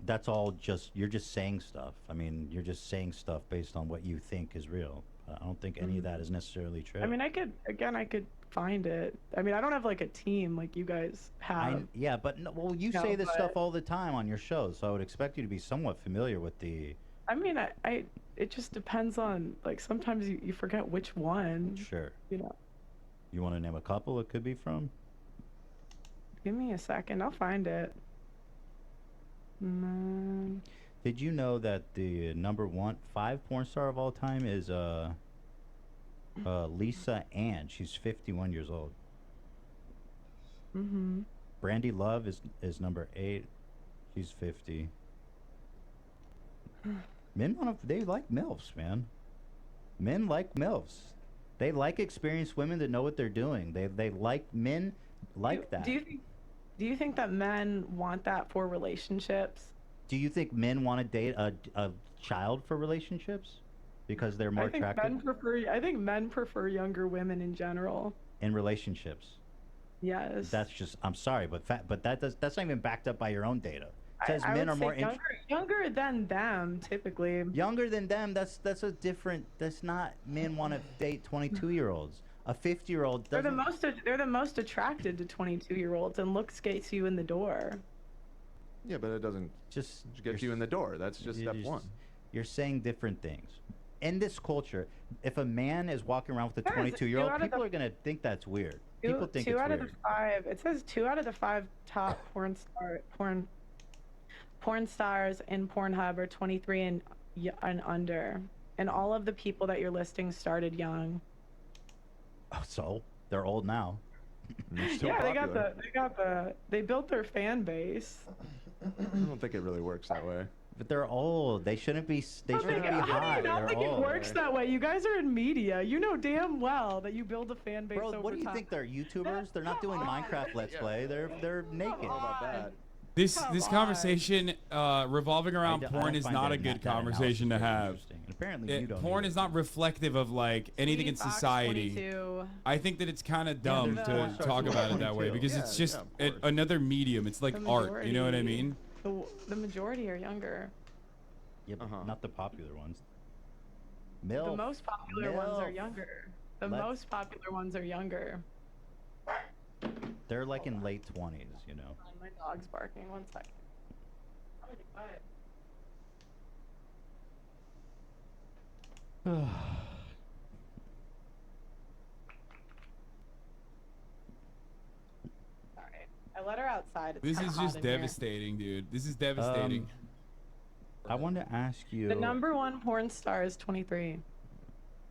That's all just you're just saying stuff. I mean, you're just saying stuff based on what you think is real. I don't think any of that is necessarily true. I mean, I could find it. I mean, I don't have like a team like you guys have. Yeah, but no, well, you No, say this stuff but- all the time on your shows, so I would expect you to be somewhat familiar with the. I mean, it just depends on, like, sometimes you forget which one. Sure. You know. You want to name a couple it could be from? Give me a second. I'll find it. Did you know that the number 5 porn star of all time is Lisa Ann? She's 51 years old. Mm-hmm. Brandy Love is number 8. She's 50. They like MILFs, man. Men like MILFs. They like experienced women that know what they're doing. They like men like that. Do you think that men want that for relationships? Do you think men want to date a child for relationships because they're more I think attractive I think men prefer younger women in general. in relationships? Yes. That's just I'm sorry, but that's not even backed up by your own data. says I men would are more say younger than them, typically. younger than them. That's a different. That's not men want to date 22-year-olds. A 50-year-old They're doesn't. the most attracted to 22-year-olds, and looks gets you in the door. Yeah, but it doesn't just get you in the door. That's just step one. You're saying different things. In this culture, if a man is walking around with a There is 22-year-old, two out of people the- are gonna think that's weird. People think Two it's out weird. of the 5. It says 2 out of the 5 top porn stars in Pornhub are 23 and under, and all of the people that you're listing started young. Oh, so they're old now. Yeah, they built their fan base. I don't think it really works that way. But they're old. They shouldn't be. They How shouldn't do be you hot. not They're think it old. works that way? You guys are in media. You know damn well that you build a fan base Bro, over what do you time. think? They're YouTubers? They're not doing Minecraft Let's Play. They're naked. about that. This conversation revolving around I porn don't is find not that- a good that conversation to analysis very have. interesting. And apparently you don't Porn is not reflective of like anything in Sweetie Fox society. 22. I think that it's kind of dumb there's to porn stars talk who are about it that way 22. because Yeah, it's just yeah, of another medium. It's like The art. You know what I majority- mean? The majority are younger. Yeah, but not the popular ones. The Milf. most popular ones are Milf. younger. The Let's- most popular ones are younger. They're like in late 20s, you know. My dog's barking. 1 second. Oh, be quiet. Sorry. I let her outside. It's This kinda is hot just in here. devastating, dude. This is devastating. I want to ask you. The number 1 porn star is 23.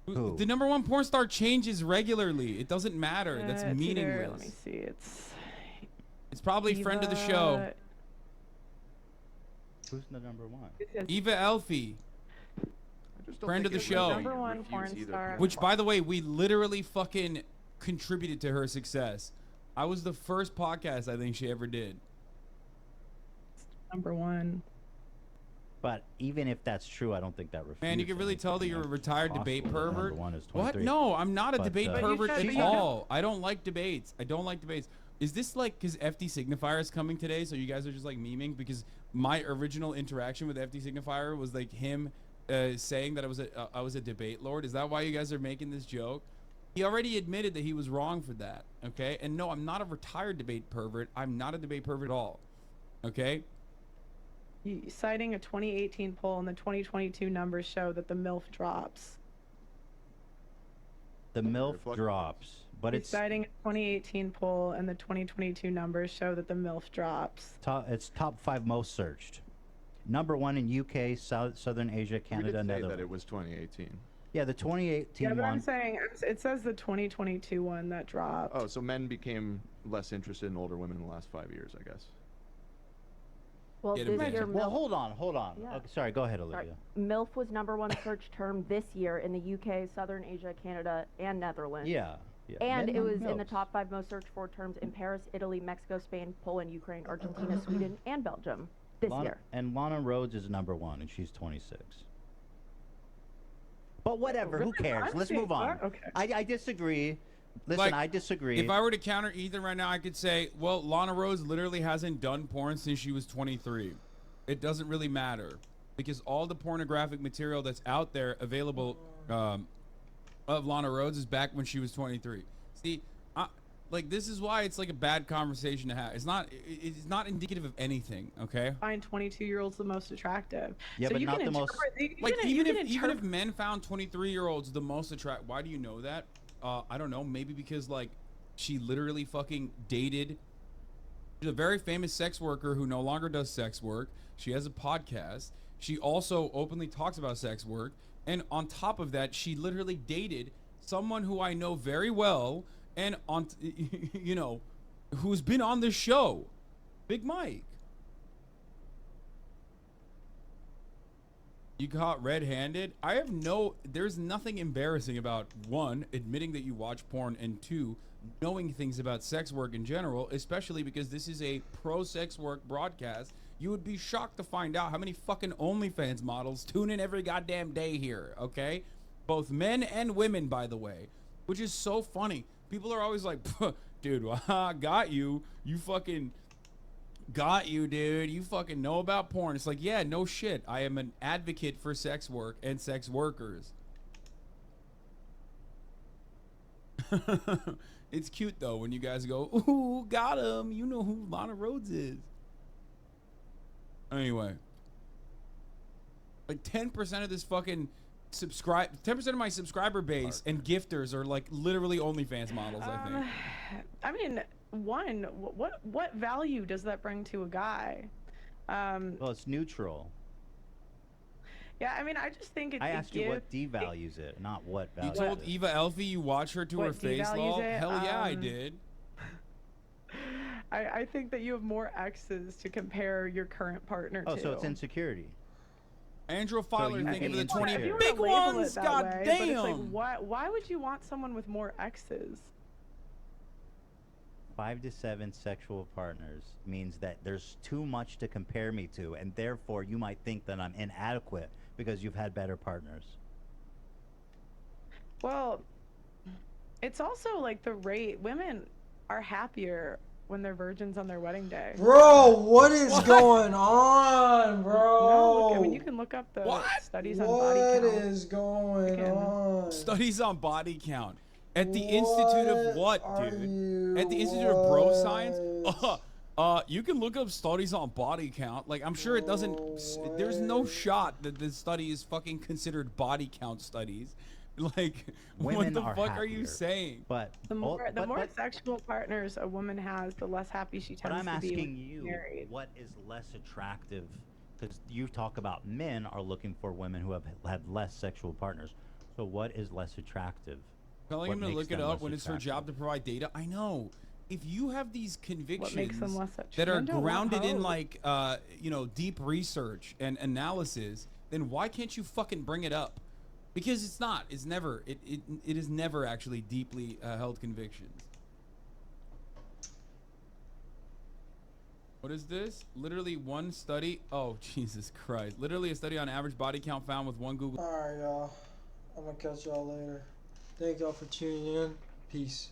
Who? The number 1 porn star changes regularly. It doesn't matter. That's It's either- meaningless. let me see. It's probably friend of the show. Who's the number 1? Eva Elfie. Friend of the show. Number 1 porn star. Which, by the way, we literally fucking contributed to her success. I was the first podcast I think she ever did. Number 1. But even if that's true, I don't think that refutes. Man, you can really tell that you're a retired debate possible that pervert. number 1 is What? 23. No, I'm not a But, debate But you pervert said- at but you all. I don't like debates. I don't like debates. Is this like because FD Signifier is coming today, so you guys are just like memeing? Because my original interaction with FD Signifier was like him saying that I was a debate lord. Is that why you guys are making this joke? He already admitted that he was wrong for that. Okay, and no, I'm not a retired debate pervert. I'm not a debate pervert at all. Okay. Citing a 2018 poll and the 2022 numbers show that the MILF drops. The MILF drops, but He's it's citing a 2018 poll and the 2022 numbers show that the MILF drops. it's top 5 most searched. Number 1 in UK, Southern Asia, Canada, we did say Netherlands. that it was 2018. Yeah, the 2018 Yeah, but I'm one. saying it says the 2022 one that dropped. Oh, so men became less interested in older women in the last 5 years, I guess. Well, Get this him year, back. Well, MILF, hold on. Yeah. Okay, sorry, go ahead, sorry, Olivia. MILF was number 1 search term this year in the UK, Southern Asia, Canada, and Netherlands. Yeah. And Men it love was in the MILFs. top 5 most searched for terms in Paris, Italy, Mexico, Spain, Poland, Ukraine, Argentina, Sweden, and Belgium this year. And Lana Rhodes is number 1, and she's 26. But whatever, who cares? Let's move on. Okay. I disagree. Listen, Like, I disagree. If I were to counter Ethan right now, I could say, well, Lana Rhodes literally hasn't done porn since she was 23. It doesn't really matter because all the pornographic material that's out there available of Lana Rhodes is back when she was 23. See, like this is why it's like a bad conversation to have. It's not indicative of anything. Okay. Find 22-year-olds the most attractive. Yeah, so but you not can the most- interpret- you Like can- you even can if interpret- men found 23-year-olds the most attractive, why do you know that? I don't know. Maybe because like she literally fucking dated. She's a very famous sex worker who no longer does sex work. She has a podcast. She also openly talks about sex work, and on top of that, she literally dated someone who I know very well, and you know, who's been on this show, Big Mike. You caught red-handed? There's nothing embarrassing about 1, admitting that you watch porn, and 2, knowing things about sex work in general, especially because this is a pro-sex work broadcast. You would be shocked to find out how many fucking OnlyFans models tune in every goddamn day here, okay? Both men and women, by the way, which is so funny. People are always like, dude, got you. You fucking... Got you, dude. You fucking know about porn. It's like, yeah, no shit. I am an advocate for sex work and sex workers. It's cute though when you guys go, ooh, got him. You know who Lana Rhodes is. Anyway, like 10% of this fucking 10% of my subscriber base and gifters are like literally OnlyFans models. I think. I mean, what value does that bring to a guy? Well, it's neutral. Yeah, I mean, I just think it's I asked you what devalues it, not what You values told it. Eva Elfie you watch her to What her face, devalues lol? it? Hell yeah, I did. I think that you have more exes to compare your current partner to. Oh, so it's insecurity. Andrew Filer, you thank you for the think 20 it's If you were big to label ones. it that God way, damn. But it's like, why would you want someone with more exes? 5 to 7 sexual partners means that there's too much to compare me to, and therefore you might think that I'm inadequate because you've had better partners. Well, it's also like the rate. Women are happier when they're virgins on their wedding day. Bro, what is going on, bro? No, look, I mean, you can look up the studies on body count. What is going on? Studies on body count. At the Institute of what, dude? At the Institute of Bro Science? You can look up studies on body count. Like, I'm sure it doesn't... There's no shot that this study is fucking considered body count studies. Like, what Women the are fuck are you happier, saying? But The more sexual partners a woman has, the less happy she But tends I'm to be asking when you, married. what is less attractive? Because you talk about men are looking for women who have had less sexual partners. So what is less attractive? Telling him to look it up when it's her job to provide data. I know. If you have these convictions them less that are attractive? grounded in How? like deep research and analysis, then why can't you fucking bring it up? Because it's not. It's never. It is never actually deeply held convictions. What is this? Literally one study. Oh, Jesus Christ. Literally a study on average body count found with one Google. Alright, y'all. I'm gonna catch y'all later. Thank y'all for tuning in. Peace.